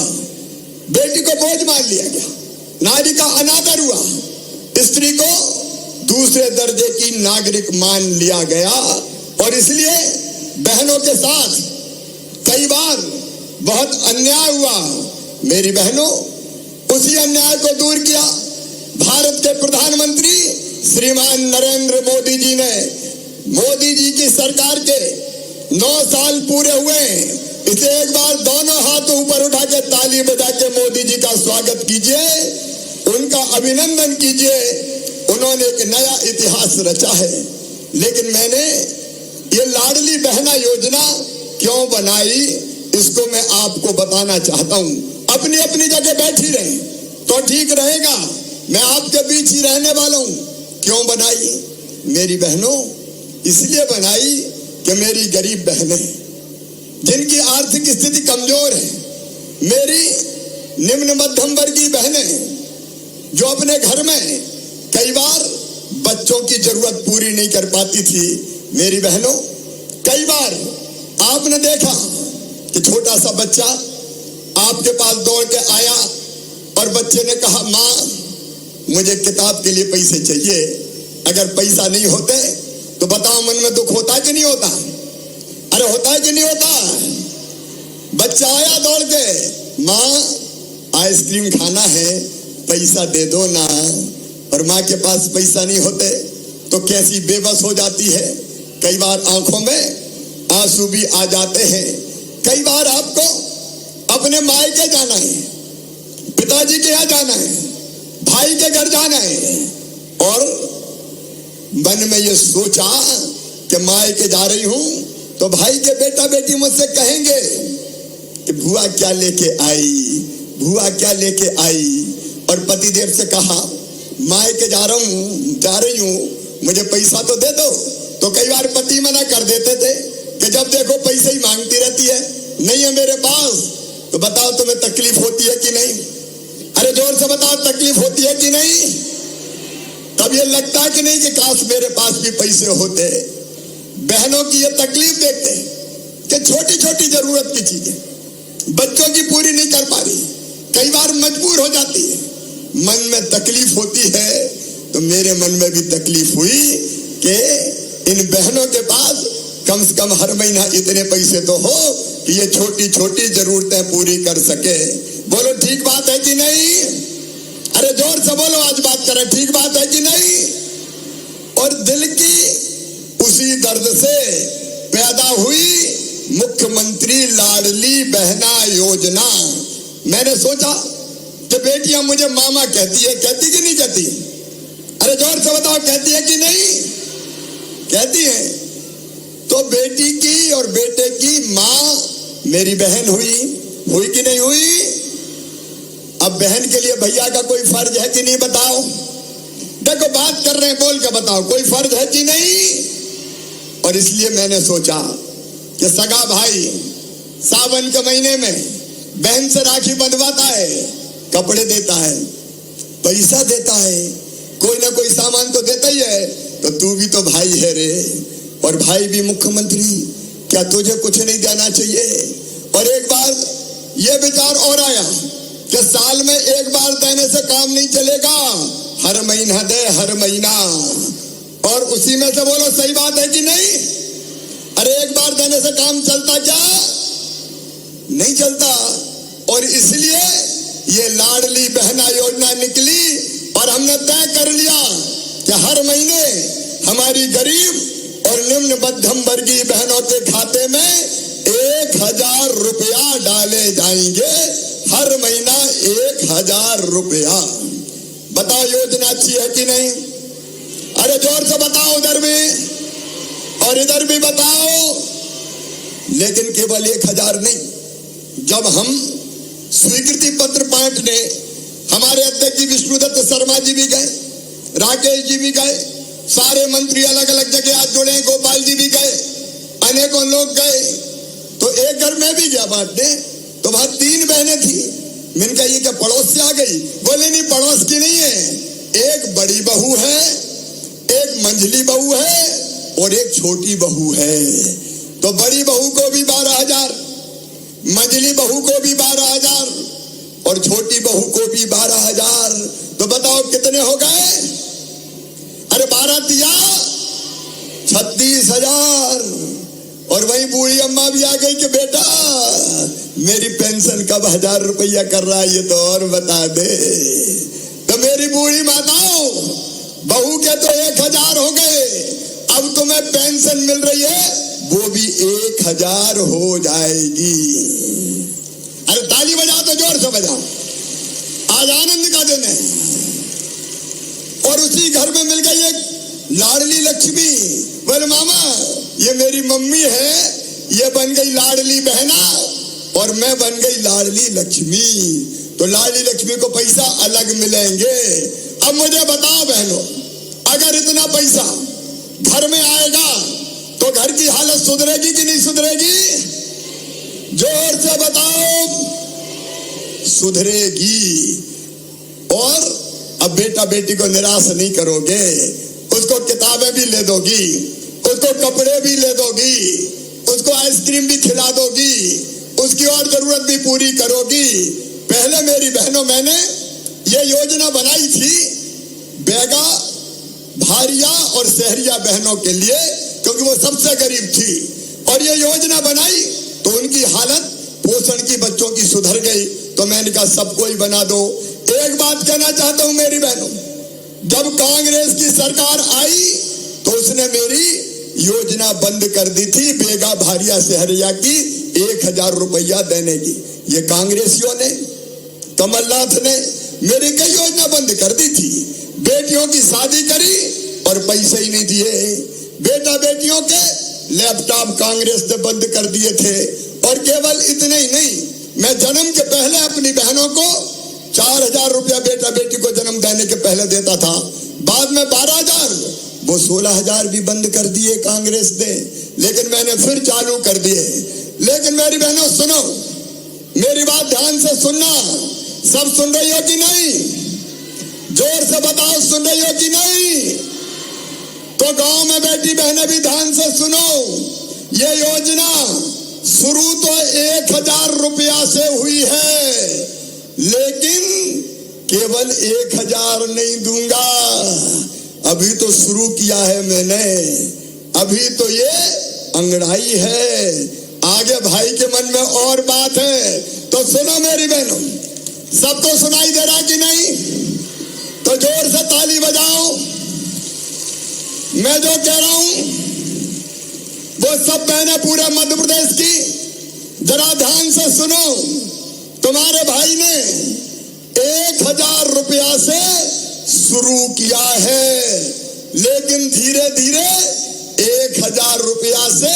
बेटी को बोझ मान लिया गया, नारी का अनादर हुआ, स्त्री को दूसरे दर्जे की नागरिक मान लिया गया। और इसलिए बहनों के साथ कई बार बहुत अन्याय हुआ। मेरी बहनों, उसी अन्याय को दूर किया भारत के प्रधानमंत्री श्रीमान नरेंद्र मोदी जी ने। मोदी जी की सरकार के 9 साल पूरे हुए। इसे एक बार दोनों हाथों ऊपर उठा के ताली बजा के मोदी जी का स्वागत कीजिए, उनका अभिनंदन कीजिए। उन्होंने एक नया इतिहास रचा है। लेकिन मैंने ये लाडली बहना योजना क्यों बनाई, इसको मैं आपको बताना चाहता हूं। अपनी अपनी जगह बैठी रहे तो ठीक रहेगा, मैं आपके बीच ही रहने वाला हूं। क्यों बनाई मेरी बहनों? इसलिए बनाई कि मेरी गरीब बहनें जिनकी आर्थिक स्थिति कमजोर है, मेरी निम्न मध्यम वर्गीय बहनें जो अपने घर में कई बार बच्चों की जरूरत पूरी नहीं कर पाती थी। मेरी बहनों, कई बार आपने देखा कि छोटा सा बच्चा आपके पास दौड़ के आया और बच्चे ने कहा, माँ मुझे किताब के लिए पैसे चाहिए। अगर पैसा नहीं होते तो बताओ मन में दुख होता कि नहीं होता? अरे होता है कि नहीं होता? बच्चा आया दौड़ के, माँ आइसक्रीम खाना है, पैसा दे दो ना। और माँ के पास पैसा नहीं होते तो कैसी बेबस हो जाती है। कई बार आंखों में आंसू भी आ जाते हैं। कई बार आपको अपने मायके जाना है, पिताजी के यहाँ जाना है, भाई के घर जाना है, और मन में ये सोचा कि मायके जा रही हूं तो भाई के बेटा बेटी मुझसे कहेंगे कि बुआ क्या लेके आई, बुआ क्या लेके आई। और पतिदेव से कहा, मायके जा रही हूं, मुझे पैसा तो दे दो। तो कई बार पति मना कर देते थे कि जब देखो पैसे ही मांगती रहती है, नहीं है मेरे पास। तकलीफ होती है कि नहीं? अरे जोर से बताओ, तकलीफ होती है कि नहीं? तब ये लगता है कि नहीं कि काश मेरे पास भी पैसे होते। बहनों की ये तकलीफ देखते हैं कि छोटी छोटी जरूरत की चीजें बच्चों की पूरी नहीं कर पा रही, कई बार मजबूर हो जाती है, मन में तकलीफ होती है। तो मेरे मन में भी तकलीफ हुई कि इन बहनों के पास कम से कम हर महीना इतने पैसे तो हो कि ये छोटी छोटी जरूरतें पूरी कर सके। बोलो ठीक बात है कि नहीं? अरे जोर से बोलो, आज बात करें, ठीक बात है कि नहीं? और दिल की उसी दर्द से पैदा हुई मुख्यमंत्री लाडली बहना योजना। मैंने सोचा कि बेटियां मुझे मामा कहती है, कहती कि नहीं कहती? अरे जोर से बताओ, कहती है कि नहीं? कहती है। तो बेटी की और बेटे की मां मेरी बहन हुई कि नहीं हुई? अब बहन के लिए भैया का कोई फर्ज है कि नहीं? बताओ। देखो बात कर रहे हैं, बोल के बताओ, कोई फर्ज है कि नहीं? और इसलिए मैंने सोचा कि सगा भाई सावन के महीने में बहन से राखी बंधवाता है, कपड़े देता है, पैसा देता है, कोई ना कोई सामान तो देता ही है। तो तू भी तो भाई है रे, और भाई भी मुख्यमंत्री, क्या तुझे कुछ नहीं देना चाहिए? और एक बार ये विचार और आया कि साल में एक बार देने से काम नहीं चलेगा, हर महीना दे, हर महीना। और उसी में से बोलो सही बात है कि नहीं? अरे एक बार देने से काम चलता क्या? नहीं चलता। और इसलिए ये लाडली बहना योजना निकली और हमने तय कर लिया कि हर महीने हमारी गरीब और निम्न मध्यम वर्गीय बहनों के खाते में 1000 रुपया डाले जाएंगे। हर महीना 1000 रुपया। बताओ योजना अच्छी है कि नहीं? अरे जोर से बताओ, उधर भी और इधर भी बताओ। लेकिन केवल 1000 नहीं, जब हम स्वीकृति पत्र बांटने हमारे अध्यक्ष जी विष्णुदत्त शर्मा जी भी गए, राकेश जी भी गए, सारे मंत्री अलग अलग जगह आज जुड़े, गोपाल जी भी गए, अनेकों लोग गए। तो एक घर में भी गया बांटने, तो वहां 3 बहनें थी। मैंने कहा ये क्या पड़ोस से आ गई? बोले नहीं, पड़ोस की नहीं है, एक बड़ी बहू है, एक मंझली बहू है और एक छोटी बहू है। तो बड़ी बहू को भी 12,000, मंझली बहू को भी 12,000 और छोटी बहू को भी 12,000। तो बताओ कितने हो गए? अरे 12 दिया 36,000। और वही बूढ़ी अम्मा भी आ गई कि बेटा मेरी पेंशन कब 1000 रुपया कर रहा है, ये तो और बता दे। तो मेरी बूढ़ी माताओं, बहू के तो 1000 हो गए, अब तुम्हें पेंशन मिल रही है वो भी 1000 हो जाएगी। अरे ताली बजाओ तो जोर से बजाओ, आज आनंद का दिन है। और उसी घर में मिल गई एक लाडली लक्ष्मी। बोले मामा ये मेरी मम्मी है, ये बन गई लाडली बहना और मैं बन गई लाडली लक्ष्मी। तो लाडली लक्ष्मी को पैसा अलग मिलेंगे। अब मुझे बताओ बहनों, अगर इतना पैसा घर में आएगा तो घर की हालत सुधरेगी कि नहीं सुधरेगी? जोर से बताओ, सुधरेगी। और अब बेटा बेटी को निराश नहीं करोगे, उसको किताबें भी ले दोगी, उसको कपड़े भी ले दोगी, उसको आइसक्रीम भी खिला दोगी, उसकी और जरूरत भी पूरी करोगी। पहले मेरी बहनों मैंने ये योजना बनाई थी बेगा, भारिया और शहरिया बहनों के लिए, क्योंकि वो सबसे गरीब थी। और ये योजना बनाई तो उनकी हालत पोषण की बच्चों की सुधर गई। तो मैंने कहा सबको ही बना दो। एक बात कहना चाहता हूं मेरी बहनों, जब कांग्रेस की सरकार आई तो उसने मेरी योजना बंद कर दी थी बेगा, भारिया, शहरिया की 1000 रुपया देने की। ये कांग्रेसियों ने, कमलनाथ ने मेरी कई योजना बंद कर दी थी। बेटियों की शादी करी और पैसे ही नहीं दिए। बेटा बेटियों के लैपटॉप कांग्रेस ने बंद कर दिए थे। और केवल इतने ही नहीं, मैं जन्म के पहले अपनी बहनों को 4000 रुपया बेटा बेटी को जन्म देने के पहले देता था, बाद में 12,000, वो 16,000 भी बंद कर दिए कांग्रेस ने, लेकिन मैंने फिर चालू कर दिए। लेकिन मेरी बहनों सुनो, मेरी बात ध्यान से सुनना। सब सुन रही हो कि नहीं? जोर से बताओ, सुन रही हो कि नहीं? तो गांव में बैठी बहनें भी ध्यान से सुनो। ये योजना शुरू तो 1000 रुपया से हुई है, लेकिन केवल 1000 नहीं दूंगा। अभी तो शुरू किया है मैंने, अभी तो ये अंगड़ाई है। आगे भाई के मन में और बात है, तो सुनो मेरी बहनों। सबको सुनाई दे रहा कि नहीं? तो जोर से ताली बजाओ। मैं जो कह रहा हूं वो सब बहनें पूरे मध्य प्रदेश की जरा ध्यान से सुनो। तुम्हारे भाई ने 1000 रुपया से शुरू किया है, लेकिन धीरे धीरे 1000 रुपया से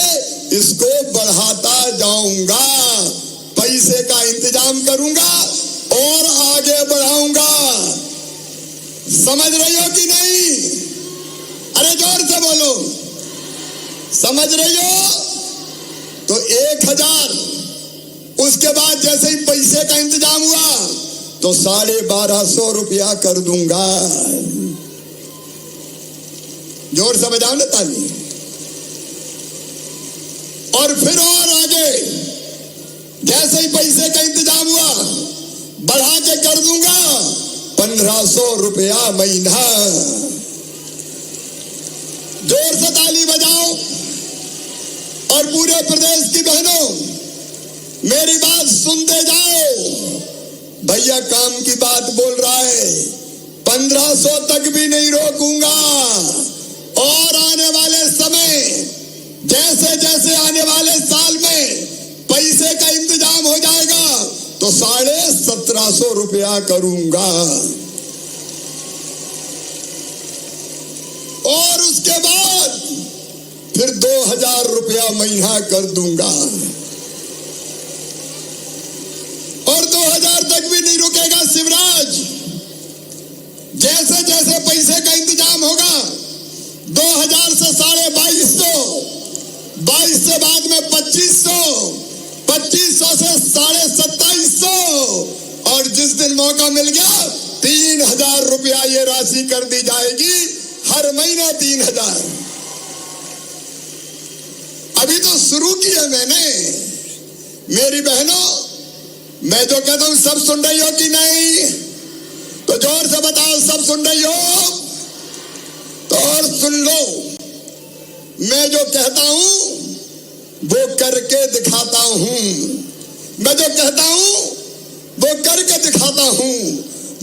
इसको बढ़ाता जाऊंगा। पैसे का इंतजाम करूंगा और आगे बढ़ाऊंगा। समझ रही हो कि नहीं? अरे जोर से बोलो, समझ रही हो? तो 1000, उसके बाद जैसे ही पैसे का इंतजाम हुआ तो 1250 रुपया कर दूंगा। जोर से बजाओ ना ताली। और फिर और आगे जैसे ही पैसे का इंतजाम हुआ बढ़ा के कर दूंगा 1500 रुपया महीना। जोर से ताली बजाओ। और पूरे प्रदेश की बहनों मेरी बात सुनते जाओ। भैया काम की बात बोल रहा है, 1500 तक भी नहीं रोकूंगा। और आने वाले समय, जैसे जैसे आने वाले साल में पैसे का इंतजाम हो जाएगा तो 1750 रुपया करूंगा। और उसके बाद फिर 2000 रुपया महीना कर दूंगा। और 2000 तक भी नहीं रुकेगा शिवराज। जैसे जैसे पैसे का इंतजाम होगा 2000 से 2250, 22 से बाद में 2500, 2500 से 2750, और जिस दिन मौका मिल गया 3000 रुपया ये राशि कर दी जाएगी। हर महीने 3000। अभी तो शुरू किया मैंने। मेरी बहनों, मैं जो कहता हूं सब सुन रही हो कि नहीं? तो जोर से बताओ, सब सुन रही हो? तो और सुन लो, मैं जो कहता हूं वो करके दिखाता हूं। मैं जो कहता हूं वो करके दिखाता हूं।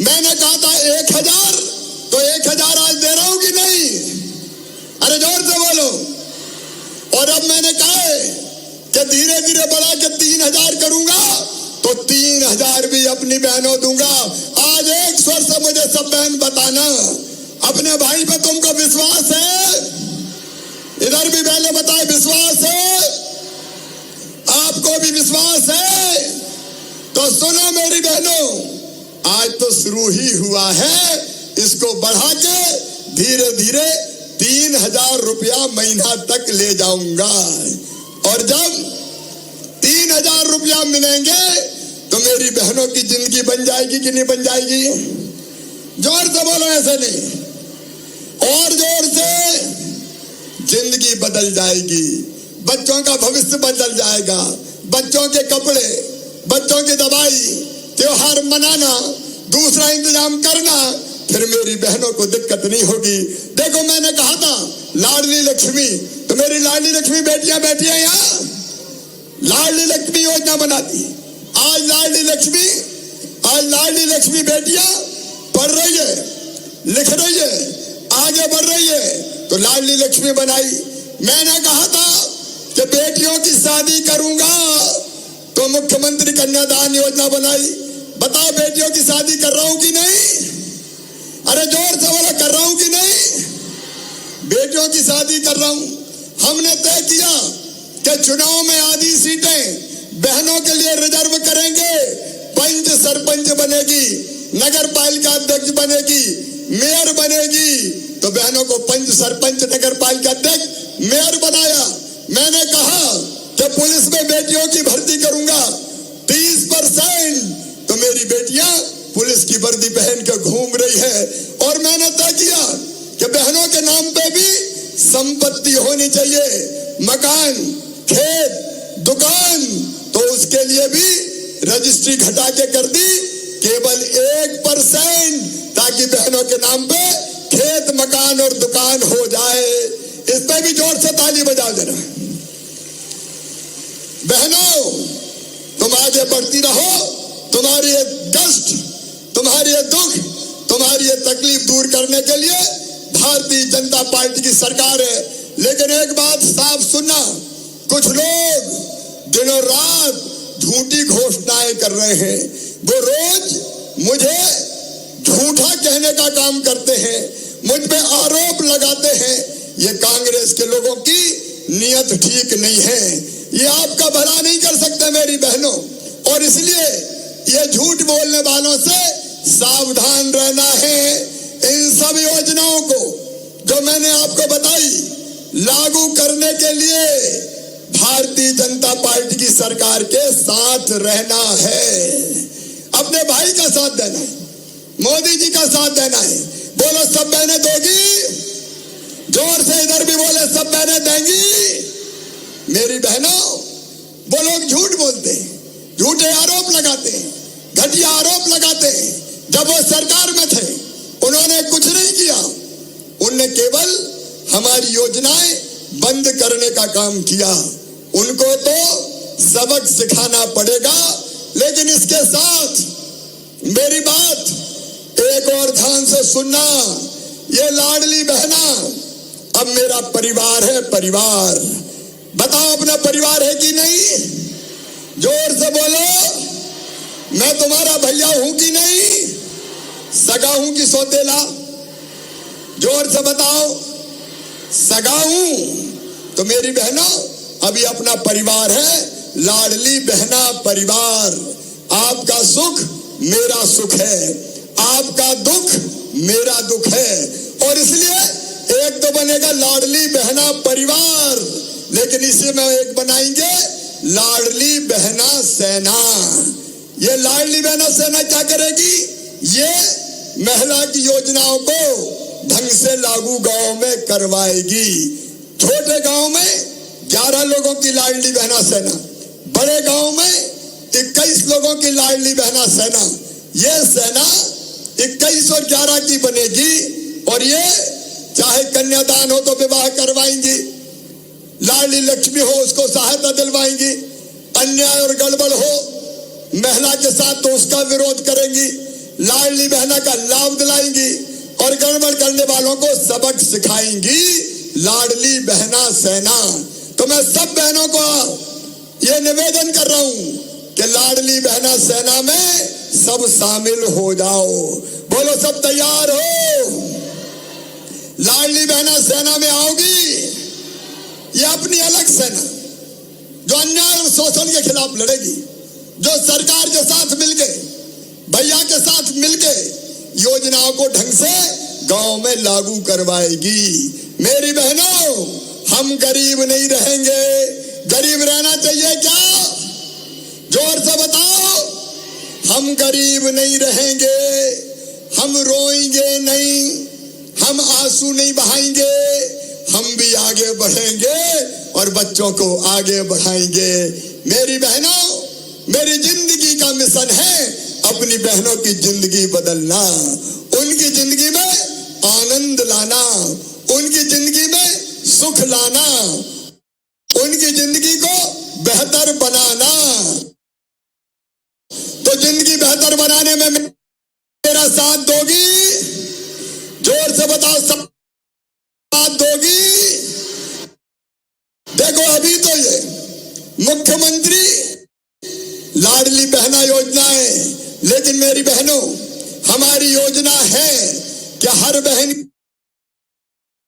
मैंने कहा था 1000, तो 1000 आज दे रहा हूं कि नहीं? अरे जोर से बोलो। और अब मैंने कहा है कि धीरे धीरे बढ़ा के 3000 करूंगा, तो 3000 भी अपनी बहनों दूंगा। आज एक स्वर से मुझे सब बहन बताना, अपने भाई पे तुमको विश्वास है? इधर भी पहले बताए, विश्वास है? आपको भी विश्वास है? तो सुनो मेरी बहनों, आज तो शुरू ही हुआ है। इसको बढ़ा के धीरे धीरे 3000 रुपया महीना तक ले जाऊंगा। और जब 3000 रुपया मिलेंगे तो मेरी बहनों की जिंदगी बन जाएगी कि नहीं बन जाएगी? जोर से बोलो, ऐसे नहीं, और जोर से। जिंदगी बदल जाएगी, बच्चों का भविष्य बदल जाएगा। बच्चों के कपड़े, बच्चों की दवाई, त्योहार मनाना, दूसरा इंतजाम करना, फिर मेरी बहनों को दिक्कत नहीं होगी। देखो मैंने कहा था लाडली लक्ष्मी, तो मेरी लाडली लक्ष्मी बेटियां बैठी हैं यहाँ, लाडली लक्ष्मी योजना बनाती। आज लाडली लक्ष्मी बेटियां पढ़ रही है, लिख रही है, आगे बढ़ रही है, तो लाडली लक्ष्मी बनाई। मैंने कहा था कि बेटियों की शादी करूंगा, तो मुख्यमंत्री कन्यादान योजना बनाई। बताओ बेटियों की शादी कर रहा हूं कि नहीं? अरे जोर से बोलो, कर रहा हूं कि नहीं? बेटियों की शादी कर रहा हूं। हमने तय किया कि चुनाव में आधी सीटें बहनों के लिए रिजर्व करेंगे। पंच सरपंच बनेगी, नगर पालिका अध्यक्ष बनेगी, मेयर बनेगी, तो बहनों को पंच सरपंच नगर पालिका अध्यक्ष मेयर बनाया। मैंने कहा कि पुलिस में बेटियों की भर्ती करूंगा, 30% संपत्ति होनी चाहिए, मकान, खेत, दुकान, तो उसके लिए भी रजिस्ट्री घटा के कर दी केवल 1%, ताकि बहनों के नाम पे खेत, मकान और दुकान हो जाए। इस पे भी जोर से ताली बजाओ जरा। बहनों, तुम आगे बढ़ती रहो। तुम्हारी ये कष्ट, तुम्हारी ये दुख, तुम्हारी ये तकलीफ दूर करने के लिए भारतीय जनता पार्टी की सरकार है। लेकिन एक बात साफ सुनना, कुछ लोग दिनों रात झूठी घोषणाएं कर रहे हैं। वो रोज मुझे झूठा कहने का काम करते हैं, मुझ पे आरोप लगाते हैं। ये कांग्रेस के लोगों की नीयत ठीक नहीं है। ये आपका भला नहीं कर सकते मेरी बहनों, और इसलिए ये झूठ बोलने वालों से सावधान रहना है। इन सब योजनाओं को जो मैंने आपको बताई लागू करने के लिए भारतीय जनता पार्टी की सरकार के साथ रहना है। अपने भाई का साथ देना है, मोदी जी का साथ देना है। बोलो सब बहनें दोगी? जोर से इधर भी बोले सब बहनें देंगी? मेरी बहनों, वो लोग झूठ बोलते हैं, झूठे आरोप लगाते हैं, घटिया आरोप लगाते हैं। जब वो सरकार में थे उन्होंने कुछ नहीं किया, उनने केवल हमारी योजनाएं बंद करने का काम किया। उनको तो सबक सिखाना पड़ेगा। लेकिन इसके साथ मेरी बात एक और ध्यान से सुनना, ये लाडली बहना अब मेरा परिवार है। परिवार, बताओ अपना परिवार है कि नहीं? जोर से बोलो, मैं तुम्हारा भैया हूं कि नहीं? सगा हूं कि सौतेला? जोर से बताओ। सगा हूं तो मेरी बहनों अभी अपना परिवार है। लाडली बहना परिवार, आपका सुख मेरा सुख है, आपका दुख मेरा दुख है, और इसलिए एक तो बनेगा लाडली बहना परिवार, लेकिन इसी में एक बनाएंगे लाडली बहना सेना। ये लाडली बहना सेना क्या करेगी? ये महिला की योजनाओं को ढंग से लागू गांव में करवाएगी। छोटे गांव में 11 लोगों की लाडली बहना सेना, बड़े गांव में 21 लोगों की लाडली बहना सेना। ये सेना 21 और 11 की बनेगी, और ये चाहे कन्यादान हो तो विवाह करवाएंगी, लाडली लक्ष्मी हो उसको सहायता दिलवाएंगी, अन्याय और गड़बड़ हो महिला के साथ तो उसका विरोध करेंगी, लाडली बहना का लाभ दिलाएंगी, और गड़बड़ करने वालों को सबक सिखाएंगी लाडली बहना सेना। तो मैं सब बहनों को ये निवेदन कर रहा हूं कि लाडली बहना सेना में सब शामिल हो जाओ। बोलो सब तैयार हो? लाडली बहना सेना में आओगी? ये अपनी अलग सेना जो अन्याय और शोषण के खिलाफ लड़ेगी, जो सरकार के साथ मिलके, भैया के साथ मिलके योजनाओं को ढंग से गांव में लागू करवाएगी। मेरी बहनों, हम गरीब नहीं रहेंगे। गरीब रहना चाहिए क्या? जोर से बताओ। हम गरीब नहीं रहेंगे, हम रोएंगे नहीं, हम आंसू नहीं बहाएंगे, हम भी आगे बढ़ेंगे और बच्चों को आगे बढ़ाएंगे। मेरी बहनों, मेरी जिंदगी का मिशन है अपनी बहनों की जिंदगी बदलना, उनकी जिंदगी में आनंद लाना, उनकी जिंदगी में सुख लाना, उनकी जिंदगी को बेहतर बनाना। तो जिंदगी बेहतर बनाने में मेरा साथ दोगी? जोर से बताओ, सब साथ दोगी? देखो अभी तो ये मुख्यमंत्री लाडली बहना योजना है, लेकिन मेरी बहनों हमारी योजना है कि हर बहन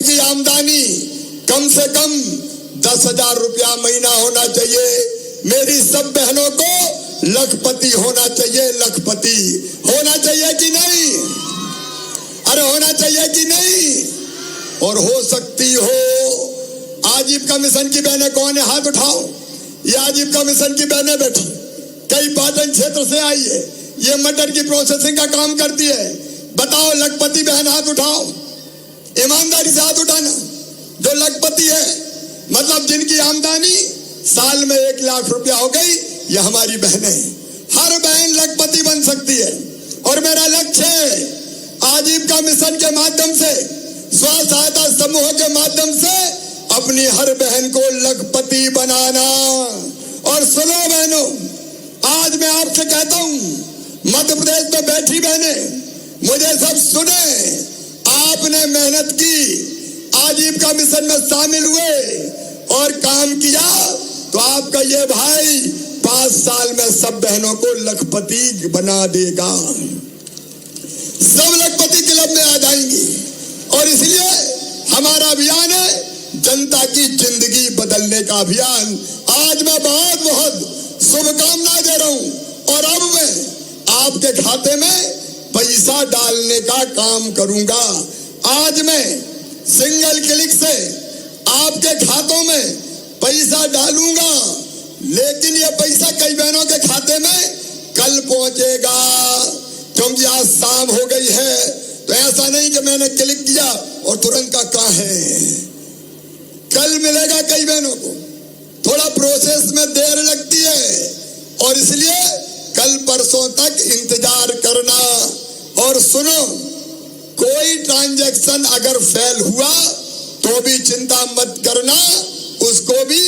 की आमदनी कम से कम 10,000 रुपया महीना होना चाहिए। मेरी सब बहनों को लखपति होना चाहिए। लखपति होना चाहिए कि नहीं? अरे होना चाहिए कि नहीं? और हो सकती हो। आजीविका मिशन की बहनें कौन है? हाथ उठाओ। ये आजीविका मिशन की बहनें बैठी, कई पाटन क्षेत्र से आई है, ये मटर की प्रोसेसिंग का काम करती है। बताओ लखपति बहन हाथ उठाओ, ईमानदारी से हाथ उठाना। जो लखपति है, मतलब जिनकी आमदनी साल में 1 लाख रुपया हो गई, ये हमारी बहनें हैं। हर बहन लखपति बन सकती है। और मेरा लक्ष्य है आजीविका मिशन के माध्यम से, स्व सहायता समूह के माध्यम से अपनी हर बहन को लखपति बनाना। और सुनो बहनों, आज मैं आपसे कहता हूं, मध्य प्रदेश में बैठी बहनें, मुझे सब सुने। आपने मेहनत की, आजीविका मिशन में शामिल हुए और काम किया, तो आपका ये भाई 5 साल में सब बहनों को लखपति बना देगा। सब लखपति क्लब में आ जाएंगी। और इसलिए हमारा अभियान है जनता की जिंदगी बदलने का अभियान। आज मैं बहुत बहुत शुभकामनाएं दे रहा हूं। और अब मैं आपके खाते में पैसा डालने का काम करूंगा। आज मैं सिंगल क्लिक से आपके खातों में पैसा डालूंगा, लेकिन ये पैसा कई बहनों के खाते में कल पहुंचेगा, क्योंकि आज शाम हो गई है। तो ऐसा नहीं कि मैंने क्लिक किया और तुरंत का कहाँ है, कल मिलेगा कई बहनों को। थोड़ा प्रोसेस में देर लगती है और इसलिए कल परसों तक इंतजार करना। और सुनो, कोई ट्रांजैक्शन अगर फेल हुआ तो भी चिंता मत करना, उसको भी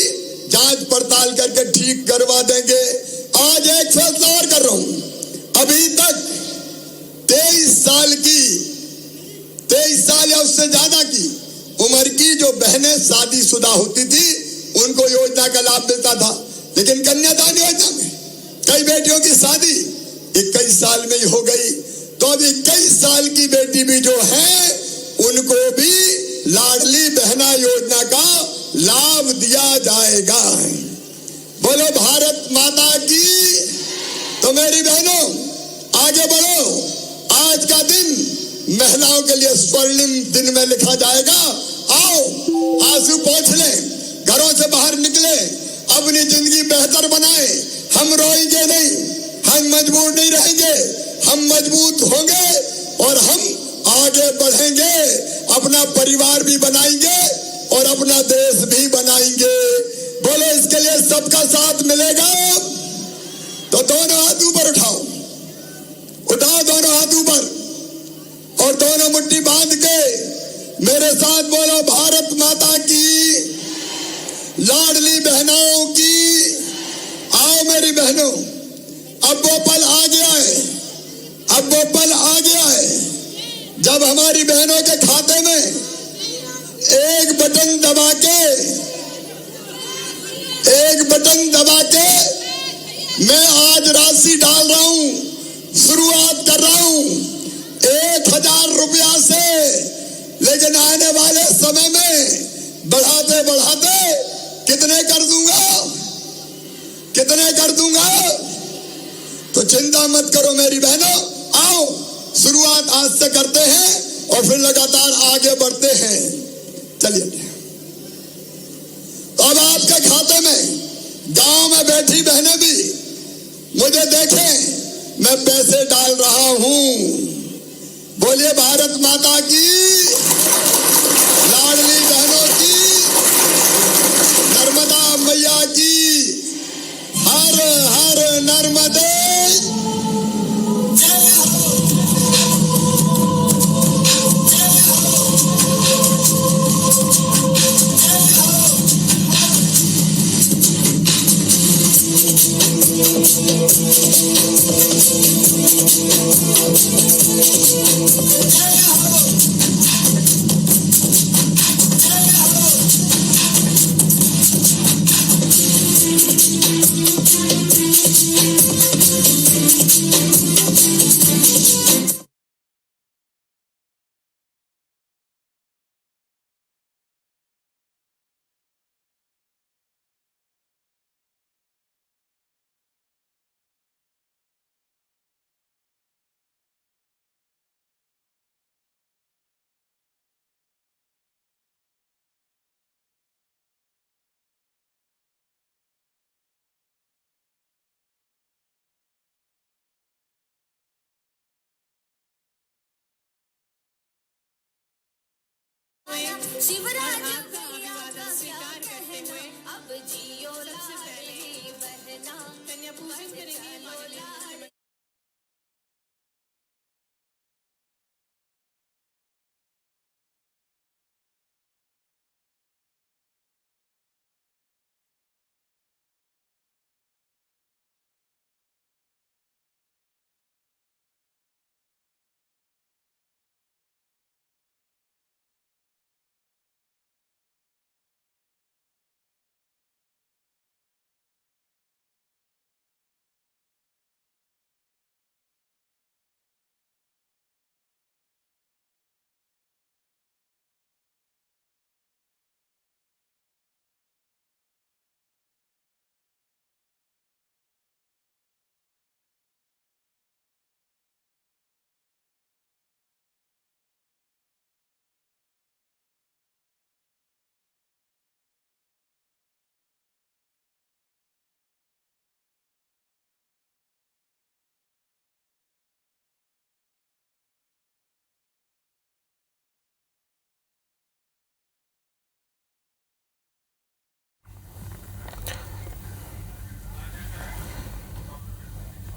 जांच पड़ताल करके ठीक करवा देंगे। आज एक फैसला और कर रहा हूं, अभी तक 23 साल या उससे ज्यादा की उम्र की जो बहनें शादीशुदा होती थी, उनको योजना का लाभ मिलता था। लेकिन कन्यादान योजना में कई बेटियों की शादी 21 साल में ही हो गई। तो अब 21 साल की बेटी भी जो है, उनको भी लाडली बहना योजना का लाभ दिया जाएगा। बोलो भारत माता की। तो मेरी बहनों, आगे बढ़ो। आज का दिन महिलाओं के लिए स्वर्णिम दिन में लिखा जाएगा। आओ आंसू पोंछ लें, घरों से बाहर निकले, अपनी जिंदगी बेहतर बनाए। हम रोएंगे नहीं, हम मजबूर नहीं रहेंगे, हम मजबूत होंगे और हम आगे बढ़ेंगे, अपना परिवार भी बनाएंगे और अपना देश भी बनाएंगे। बोलो, इसके लिए सबका साथ मिलेगा। तो दोनों हाथ ऊपर उठाओ, उठाओ दोनों हाथ ऊपर और दोनों मुट्ठी बांध के मेरे साथ बोलो, भारत माता की, लाडली बहनों की। आओ मेरी बहनों, अब वो पल आ गया है, अब वो पल आ गया है जब हमारी बहनों के खाते में एक बटन दबा के मैं आज राशि डाल रहा हूं, शुरुआत कर रहा हूं 1000 रुपया से। लेकिन आने वाले समय में बढ़ाते बढ़ाते कितने कर दूंगा। तो चिंता मत करो मेरी बहनों, आओ शुरुआत आज से करते हैं और फिर लगातार आगे बढ़ते हैं। चलिए, तो अब आपके खाते में गांव में बैठी बहनें भी मुझे देखें, मैं पैसे डाल रहा हूं। बोलिए भारत माता की, लाडली बहनों की, नर्मदा मैया की, हर हर नर्मदे। शिवराज अभिवादन स्वीकार करते हुए अब जियो सबसे पहले लाडली बहना कन्या पूजन करेंगे माननीय मुख्यमंत्री।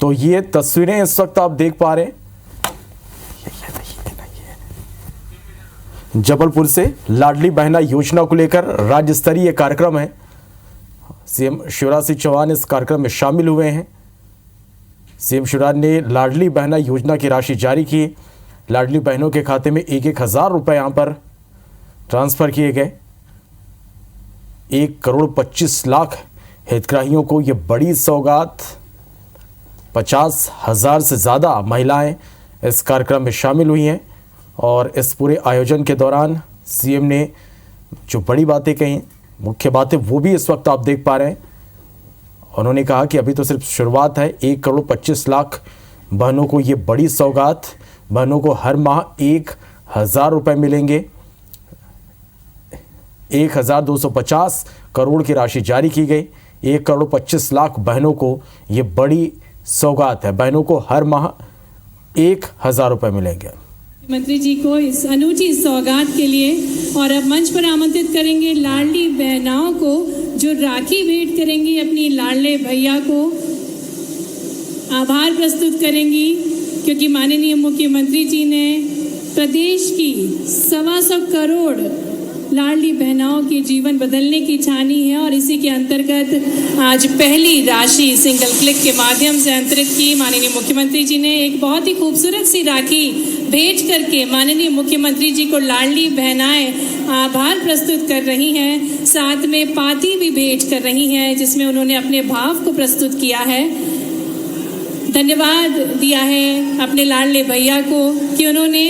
तो ये तस्वीरें इस वक्त आप देख पा रहे हैं जबलपुर से लाडली बहना योजना को लेकर राज्य स्तरीय कार्यक्रम है। सीएम शिवराज सिंह चौहान इस कार्यक्रम में शामिल हुए हैं। सीएम शिवराज ने लाडली बहना योजना की राशि जारी की। लाडली बहनों के खाते में 1,000 रुपए यहाँ पर ट्रांसफर किए गए। 1,25,00,000 हितग्राहियों को ये बड़ी सौगात। 50,000 से ज़्यादा महिलाएं इस कार्यक्रम में शामिल हुई हैं और इस पूरे आयोजन के दौरान सीएम ने जो बड़ी बातें कही, मुख्य बातें वो भी इस वक्त आप देख पा रहे हैं। उन्होंने कहा कि अभी तो सिर्फ शुरुआत है। 1,25,00,000 बहनों को ये बड़ी सौगात। बहनों को हर माह 1,000 रुपये मिलेंगे। 1,250 करोड़ की राशि जारी की गई। 1,25,00,000 बहनों को ये बड़ी सौगात है। बहनों को हर माह 1,000 रुपये मिलेंगे। मंत्री जी को इस अनूठी सौगात के लिए और अब मंच पर आमंत्रित करेंगे लाडली बहनाओं को जो राखी भेंट करेंगी अपनी लाडले भैया को। आभार प्रस्तुत करेंगी क्योंकि माननीय मुख्यमंत्री जी ने प्रदेश की 125 करोड़ लाडली बहनाओं के जीवन बदलने की ठानी है और इसी के अंतर्गत आज पहली राशि सिंगल क्लिक के माध्यम से अंतरित की। माननीय मुख्यमंत्री जी ने एक बहुत ही खूबसूरत सी राखी भेंट करके माननीय मुख्यमंत्री जी को लाडली बहनाएं आभार प्रस्तुत कर रही हैं। साथ में पाती भी भेंट कर रही हैं जिसमें उन्होंने अपने भाव को प्रस्तुत किया है। धन्यवाद दिया है अपने लाडले भैया को कि उन्होंने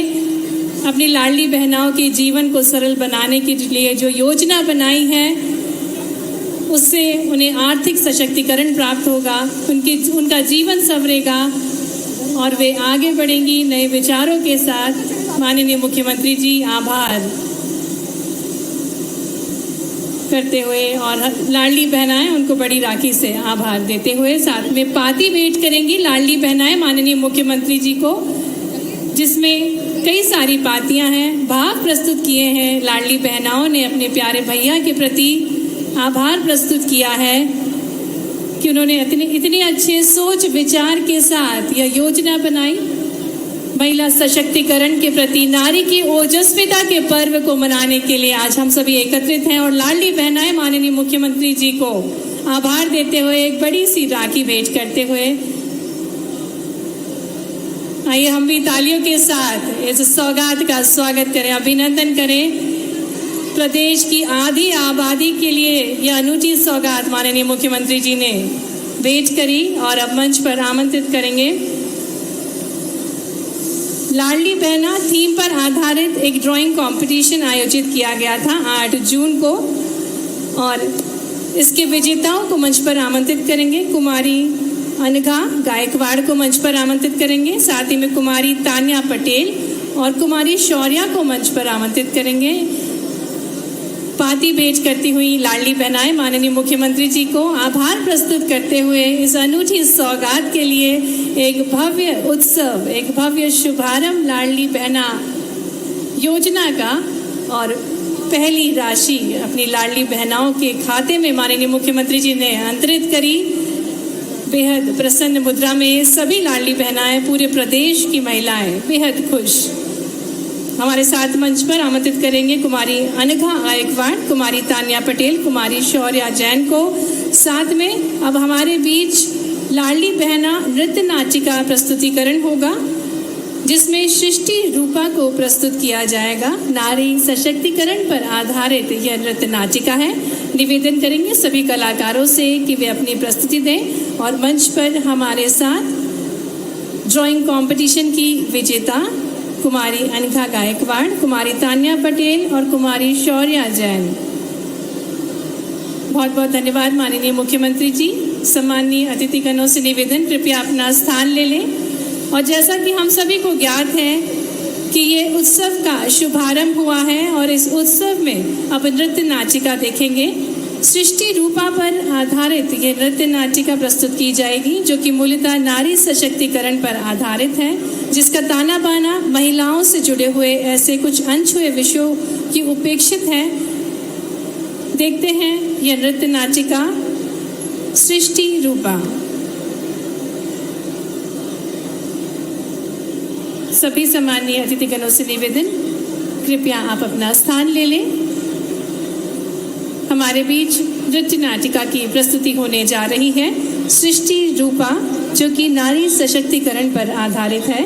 अपनी लाडली बहनाओं के जीवन को सरल बनाने के लिए जो योजना बनाई है उससे उन्हें आर्थिक सशक्तिकरण प्राप्त होगा, उनका जीवन संवरेगा और वे आगे बढ़ेंगी नए विचारों के साथ। माननीय मुख्यमंत्री जी आभार करते हुए और लाडली बहनाएं उनको बड़ी राखी से आभार देते हुए साथ में पाती भेंट करेंगी लाडली बहनाएं माननीय मुख्यमंत्री जी को, जिसमें कई सारी पातियां हैं। भाव प्रस्तुत किए हैं। लाडली बहनाओं ने अपने प्यारे भैया के प्रति आभार प्रस्तुत किया है कि उन्होंने इतने अच्छे सोच विचार के साथ यह योजना बनाई। महिला सशक्तिकरण के प्रति नारी की ओजस्विता के पर्व को मनाने के लिए आज हम सभी एकत्रित हैं और लाडली बहनाएं माननीय मुख्यमंत्री जी को आभार देते हुए एक बड़ी सी राखी भेंट करते हुए आइए हम भी तालियों के साथ इस सौगात का स्वागत करें, अभिनंदन करें। प्रदेश की आधी आबादी के लिए यह अनूठी सौगात माननीय मुख्यमंत्री जी ने भेंट करी और अब मंच पर आमंत्रित करेंगे। लाडली बहना थीम पर आधारित एक ड्राइंग कंपटीशन आयोजित किया गया था 8 जून को और इसके विजेताओं को मंच पर आमंत्रित करेंगे। कुमारी अनघा गायकवाड़ को मंच पर आमंत्रित करेंगे। साथ ही में कुमारी तान्या पटेल और कुमारी शौर्या को मंच पर आमंत्रित करेंगे। पाती भेंट करती हुई लाडली बहनाएं माननीय मुख्यमंत्री जी को आभार प्रस्तुत करते हुए इस अनूठी सौगात के लिए एक भव्य उत्सव, एक भव्य शुभारंभ लाडली बहना योजना का और पहली राशि अपनी लाडली बहनाओं के खाते में माननीय मुख्यमंत्री जी ने अंतरित करी। बेहद प्रसन्न मुद्रा में सभी लाडली बहनाएं, पूरे प्रदेश की महिलाएं बेहद खुश। हमारे साथ मंच पर आमंत्रित करेंगे कुमारी अनघा गायकवाड़, कुमारी तान्या पटेल, कुमारी शौर्या जैन को। साथ में अब हमारे बीच लाडली बहना नृत्य नाटिका प्रस्तुतिकरण होगा, जिसमें सृष्टि रूपा को प्रस्तुत किया जाएगा। नारी सशक्तिकरण पर आधारित यह नृत्य नाटिका है। निवेदन करेंगे सभी कलाकारों से कि वे अपनी प्रस्तुति दें। और मंच पर हमारे साथ ड्राइंग कंपटीशन की विजेता कुमारी अनघा गायकवाड़, कुमारी तान्या पटेल और कुमारी शौर्या जैन। बहुत बहुत धन्यवाद माननीय मुख्यमंत्री जी। सम्माननीय अतिथिगणों से निवेदन, कृपया अपना स्थान ले लें। और जैसा कि हम सभी को ज्ञात है कि ये उत्सव का शुभारंभ हुआ है और इस उत्सव में अब नृत्य नाटिका देखेंगे। सृष्टि रूपा पर आधारित ये नृत्य नाटिका प्रस्तुत की जाएगी, जो कि मूलतः नारी सशक्तिकरण पर आधारित है, जिसका ताना बाना महिलाओं से जुड़े हुए ऐसे कुछ अनछुए विषयों की उपेक्षित है। देखते हैं यह नृत्य नाटिका सृष्टि रूपा। सभी सम्माननीय अतिथिगणों से निवेदन, कृपया आप अपना स्थान ले लें। हमारे बीच नृत्य नाटिका की प्रस्तुति होने जा रही है सृष्टि रूपा, जो कि नारी सशक्तिकरण पर आधारित है।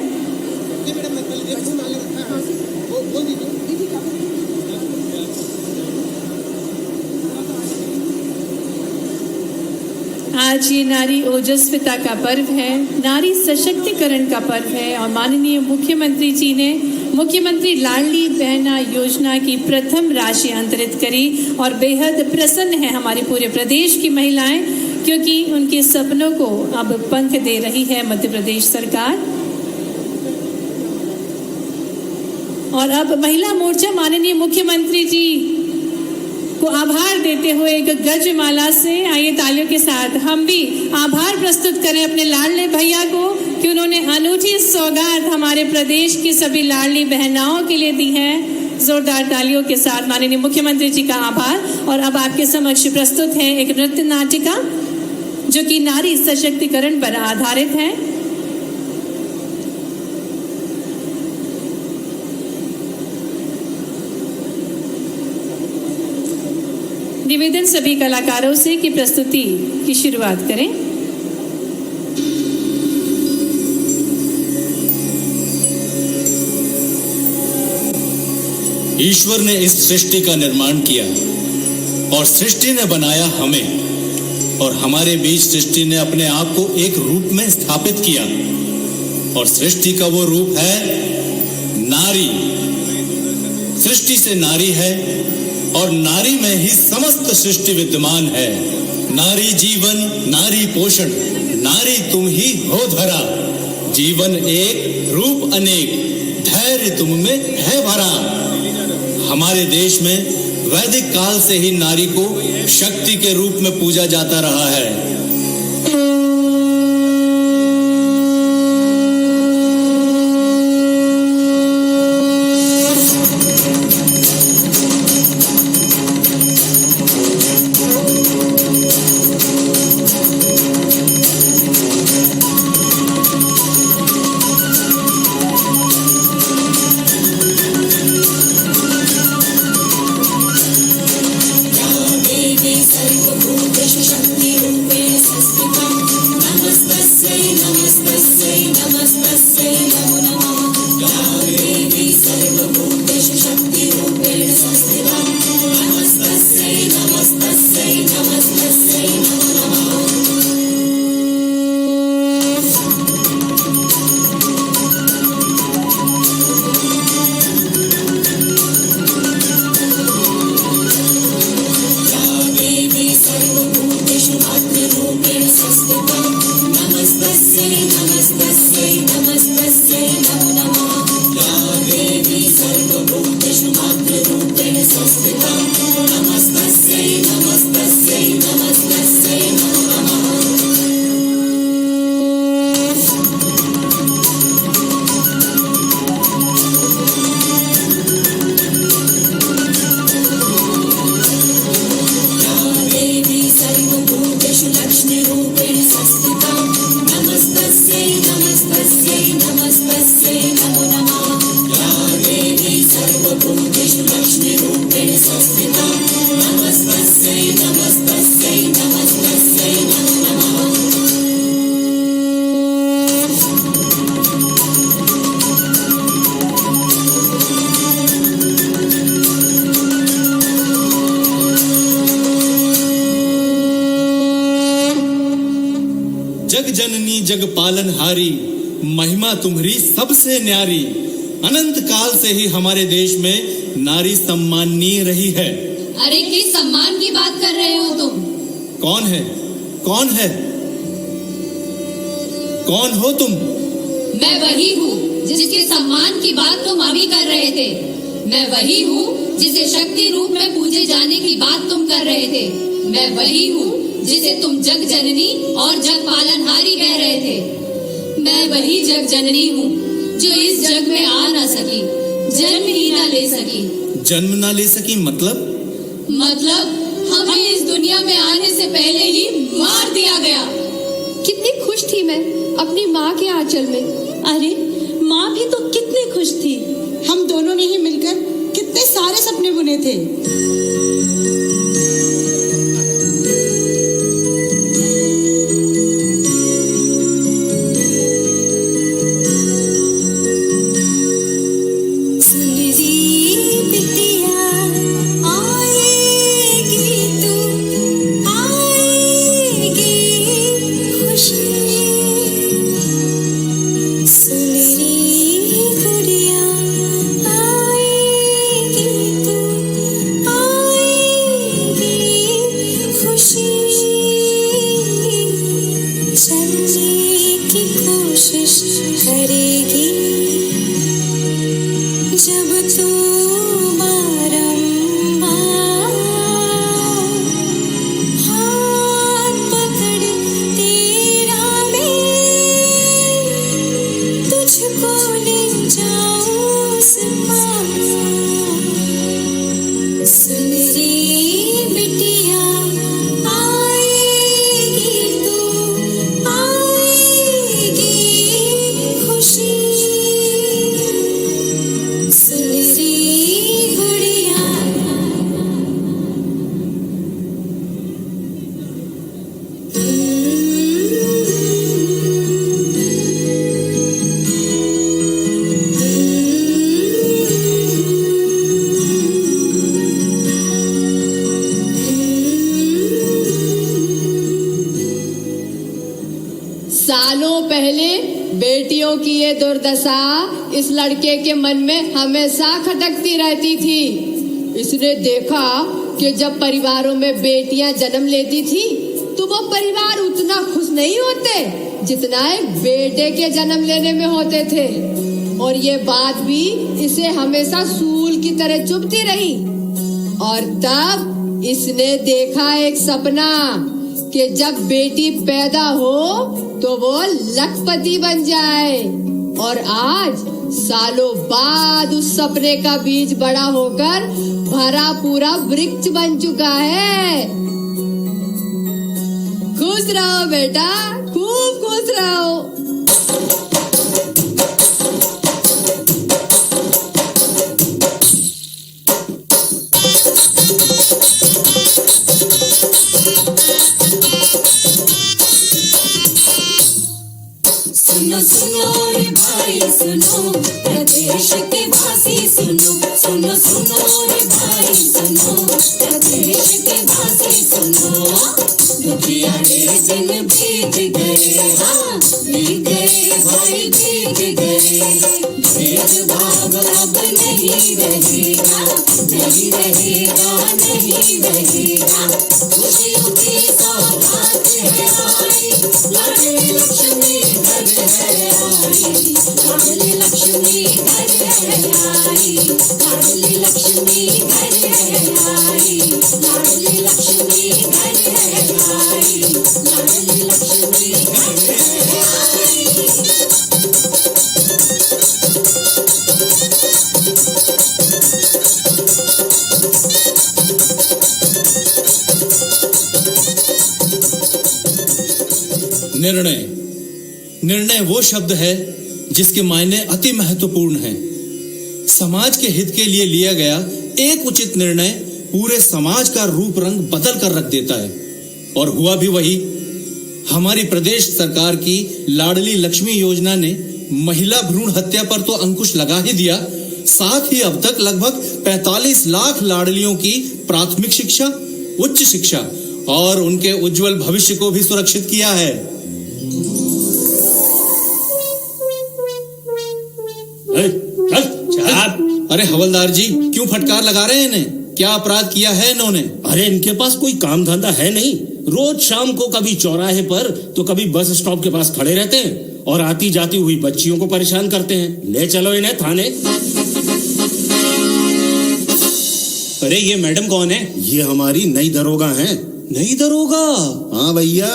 आज ये नारी ओजस्विता का पर्व है, नारी सशक्तिकरण का पर्व है। और माननीय मुख्यमंत्री जी ने मुख्यमंत्री लाडली बहना योजना की प्रथम राशि अंतरित करी और बेहद प्रसन्न है हमारे पूरे प्रदेश की महिलाएं, क्योंकि उनके सपनों को अब पंख दे रही है मध्य प्रदेश सरकार। और अब महिला मोर्चा माननीय मुख्यमंत्री जी को आभार देते हुए एक गजमाला से, आइए तालियों के साथ हम भी आभार प्रस्तुत करें अपने लाडले भैया को कि उन्होंने अनूठी सौगात हमारे प्रदेश की सभी लाडली बहनाओं के लिए दी है। जोरदार तालियों के साथ माननीय मुख्यमंत्री जी का आभार। और अब आपके समक्ष प्रस्तुत है एक नृत्य नाटिका, जो कि नारी सशक्तिकरण पर आधारित है। निवेदन सभी कलाकारों से कि प्रस्तुति की शुरुआत करें। ईश्वर ने इस सृष्टि का निर्माण किया और सृष्टि ने बनाया हमें, और हमारे बीच सृष्टि ने अपने आप को एक रूप में स्थापित किया। और सृष्टि का वो रूप है नारी। सृष्टि से नारी है और नारी में ही समस्त सृष्टि विद्यमान है। नारी जीवन, नारी पोषण, नारी तुम ही हो धरा। जीवन एक, रूप अनेक, धैर्य तुम में है भरा। हमारे देश में वैदिक काल से ही नारी को शक्ति के रूप में पूजा जाता रहा है। सर्वभूतेषु शक्तिरूपेण लक्ष्मी रूपेण संस्थिता नमस्तस्यै नमस्तस्यै नमस्तस्यै नमो नमः या देवी सर्वभूतेषु लक्ष्मी रूपेण संस्थिता नमस्तस्यै नमस्तस्यै नमस्तस्यै नमो नमः जग जननी जग पालनहारी, महिमा तुम्हारी सबसे न्यारी। अनंत काल से ही हमारे देश में नारी सम्माननीय रही है। अरे किस सम्मान की बात कर रहे हो तुम? कौन है? कौन है? कौन हो तुम? मैं वही हूँ जिसके सम्मान की बात तुम अभी कर रहे थे। मैं वही हूँ जिसे शक्ति रूप में पूजे जाने की बात तुम कर रहे थे। मैं वही हूँ जिसे तुम जग जननी और जग पालनहारी कह रहे थे। मैं वही जग जननी हूँ जो इस जग में आ ना सकी, जन्म ही ना ले सकी। जन्म ना ले सकी मतलब? मतलब हमें इस दुनिया में आने से पहले ही मार दिया गया। कितनी खुश थी मैं अपनी माँ के आंचल में। अरे माँ भी तो कितनी खुश थी। हम दोनों ने ही मिलकर कितने सारे सपने बुने थे। सालों पहले बेटियों की ये दुर्दशा इस लड़के के मन में हमेशा खटकती रहती थी। इसने देखा कि जब परिवारों में बेटियां जन्म लेती थी तो वो परिवार उतना खुश नहीं होते जितना एक बेटे के जन्म लेने में होते थे। और ये बात भी इसे हमेशा सूल की तरह चुभती रही। और तब इसने देखा एक सपना कि जब बेटी पैदा हो तो वो लखपति बन जाए। और आज सालों बाद उस सपने का बीज बड़ा होकर भरा पूरा वृक्ष बन चुका है। खुश रहो बेटा, खूब खुश रहो। सुनो सुनो रे भाई सुनो, प्रदेश के वासी सुनो, सुनो सुनो रे भाई सुनो, प्रदेश के वासी सुनो। दुखियारे दिन बीत गए, हाँ बीत गए भाई बीत गए। भेदभाव अब नहीं रहेगा, नहीं रहेगा, नहीं रहेगा। खुशियों की सौगात है आई, लाडली लक्ष्मी घर है आई, लाडली लक्ष्मी घर है आई, लाडली लक्ष्मी घर है आई, लाडली लक्ष्मी घर है आई, लाडली लक्ष्मी घर है आई। निर्णय। निर्णय वो शब्द है जिसके मायने अति महत्वपूर्ण है। समाज के हित के लिए लिया गया एक उचित निर्णय पूरे समाज का रूप रंग बदल कर रख देता है। और हुआ भी वही। हमारी प्रदेश सरकार की लाडली लक्ष्मी योजना ने महिला भ्रूण हत्या पर तो अंकुश लगा ही दिया, साथ ही अब तक लगभग 45 लाख लाडलियों की प्राथमिक शिक्षा, उच्च शिक्षा और उनके उज्जवल भविष्य को भी सुरक्षित किया है। अरे हवलदार जी, क्यों फटकार लगा रहे हैं इन्हें? क्या अपराध किया है इन्होंने? अरे इनके पास कोई काम धंधा है नहीं। रोज शाम को कभी चौराहे पर तो कभी बस स्टॉप के पास खड़े रहते हैं और आती जाती हुई बच्चियों को परेशान करते हैं। ले चलो इन्हें थाने। अरे ये मैडम कौन है? ये हमारी नई दरोगा हैं। नई दरोगा? हाँ भैया,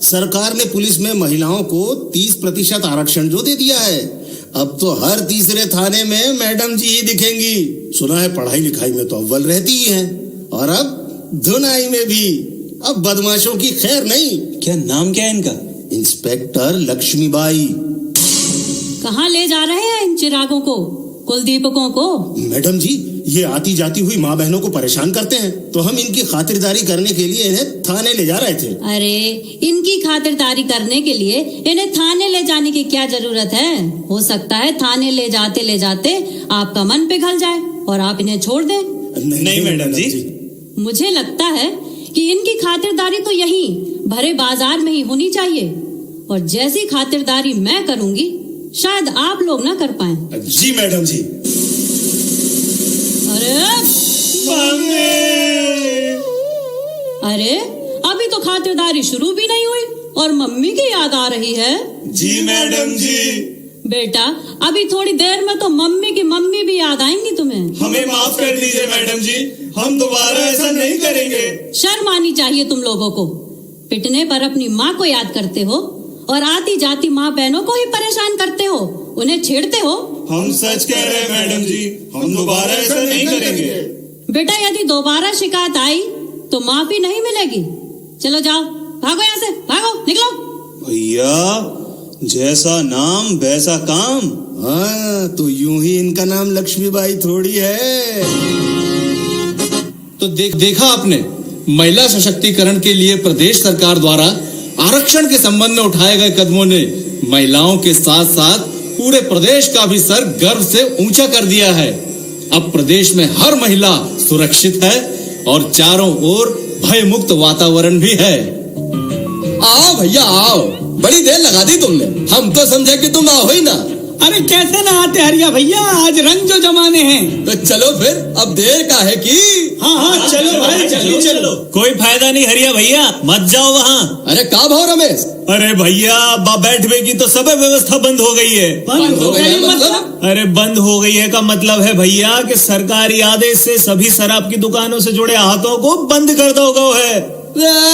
सरकार ने पुलिस में महिलाओं को 30% आरक्षण जो दे दिया है। अब तो हर तीसरे थाने में मैडम जी ही दिखेंगी। सुना है पढ़ाई लिखाई में तो अव्वल रहती ही हैं, और अब धुनाई में भी। अब बदमाशों की खैर नहीं। क्या नाम क्या है इनका? इंस्पेक्टर लक्ष्मीबाई। कहाँ ले जा रहे हैं इन चिरागों को, कुलदीपकों को? मैडम जी, ये आती जाती हुई माँ बहनों को परेशान करते हैं, तो हम इनकी खातिरदारी करने के लिए इन्हें थाने ले जा रहे थे। अरे इनकी खातिरदारी करने के लिए इन्हें थाने ले जाने की क्या जरूरत है? हो सकता है थाने ले जाते आपका मन पिघल जाए और आप इन्हें छोड़ दें। नहीं मैडम जी, मुझे लगता है कि इनकी खातिरदारी तो यहीं भरे बाजार में ही होनी चाहिए, और जैसी खातिरदारी मैं करूंगी शायद आप लोग ना कर पाएं। जी मैडम जी। अरे अभी तो खातिरदारी शुरू भी नहीं हुई और मम्मी की याद आ रही है। जी मैडम जी। बेटा, अभी थोड़ी देर में तो मम्मी की मम्मी भी याद आएंगी तुम्हें। हमें माफ कर दीजिए मैडम जी, हम दोबारा ऐसा नहीं करेंगे। शर्म आनी चाहिए तुम लोगों को। पिटने पर अपनी माँ को याद करते हो और आती जाती माँ बहनों को ही परेशान करते हो, उन्हें छेड़ते हो। हम सच कह रहे हैं मैडम जी, हम दोबारा ऐसा नहीं करेंगे। बेटा, यदि दोबारा शिकायत आई तो माफी नहीं मिलेगी। चलो जाओ, भागो यहाँ से, भागो, निकलो। भैया, जैसा नाम वैसा काम। हाँ, तो यूं ही इनका नाम लक्ष्मीबाई थोड़ी है। तो देखा आपने, महिला सशक्तिकरण के लिए प्रदेश सरकार द्वारा आरक्षण के संबंध में उठाए गए कदमों ने महिलाओं के साथ साथ पूरे प्रदेश का भी सर गर्व से ऊंचा कर दिया है। अब प्रदेश में हर महिला सुरक्षित है और चारों ओर भय मुक्त वातावरण भी है। आओ भैया आओ, बड़ी देर लगा दी तुमने, हम तो समझे कि तुम आओ ही ना। अरे कैसे ना आते हरिया भैया, आज रंग जो जमाने हैं। तो चलो फिर, अब देर का है कि? हाँ चलो भाई, चलो। कोई फायदा नहीं हरिया भैया, मत जाओ वहाँ। अरे का भाव रमेश? अरे भैया, बैठने की तो सब व्यवस्था बंद हो गई है। बंद हो गई है मतलब? अरे बंद हो गई है का मतलब है भैया कि सरकारी आदेश से सभी शराब की दुकानों से जुड़े हाथों को बंद कर दो गो है।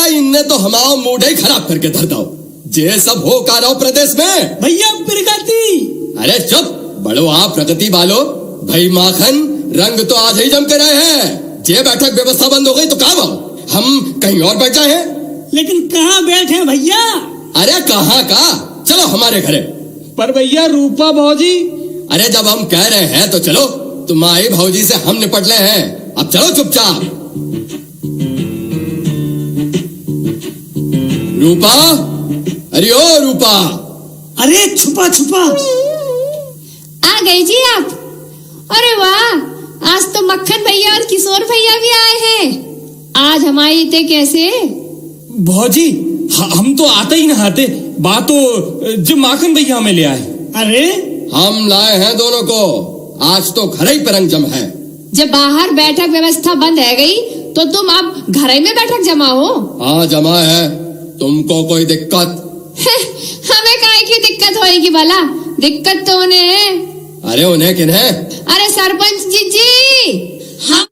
इनने तो हमारा मूड ही खराब करके धर दो। ये सब हो का रहा प्रदेश में भैया, प्रगति। अरे चुप, बड़ो आप प्रगति वालो। भाई माखन, रंग तो आज ही जम कर रहे हैं। ये बैठक व्यवस्था बंद हो गई तो कहाँ हम कहीं और बैठ गए हैं। लेकिन कहाँ बैठे भैया? अरे कहाँ का, चलो हमारे घरे। पर भैया रूपा भौजी। अरे जब हम कह रहे हैं तो चलो, तुम्हारी भौजी से हम निपट ले हैं, अब चलो चुपचाप। रूपा, अरे ओ रूपा। अरे छुपा छुपा आ गए जी आप। अरे वाह, आज तो मक्खन भैया और किशोर भैया भी आए हैं। आज हमारी इतने कैसे? भौजी, हम तो आते ही नहाते, बात तो जो माखन भैया हमें ले आए। अरे हम लाए हैं दोनों को, आज तो घर ही पर रंग जम है। जब बाहर बैठक व्यवस्था बंद है गई तो तुम अब घर में बैठक जमा हो? हाँ जमा है। तुमको कोई दिक्कत? हमें काहे की दिक्कत होएगी भला? दिक्कत तो उन्हें है। अरे उन्हें किन्हें? अरे सरपंच जी, हम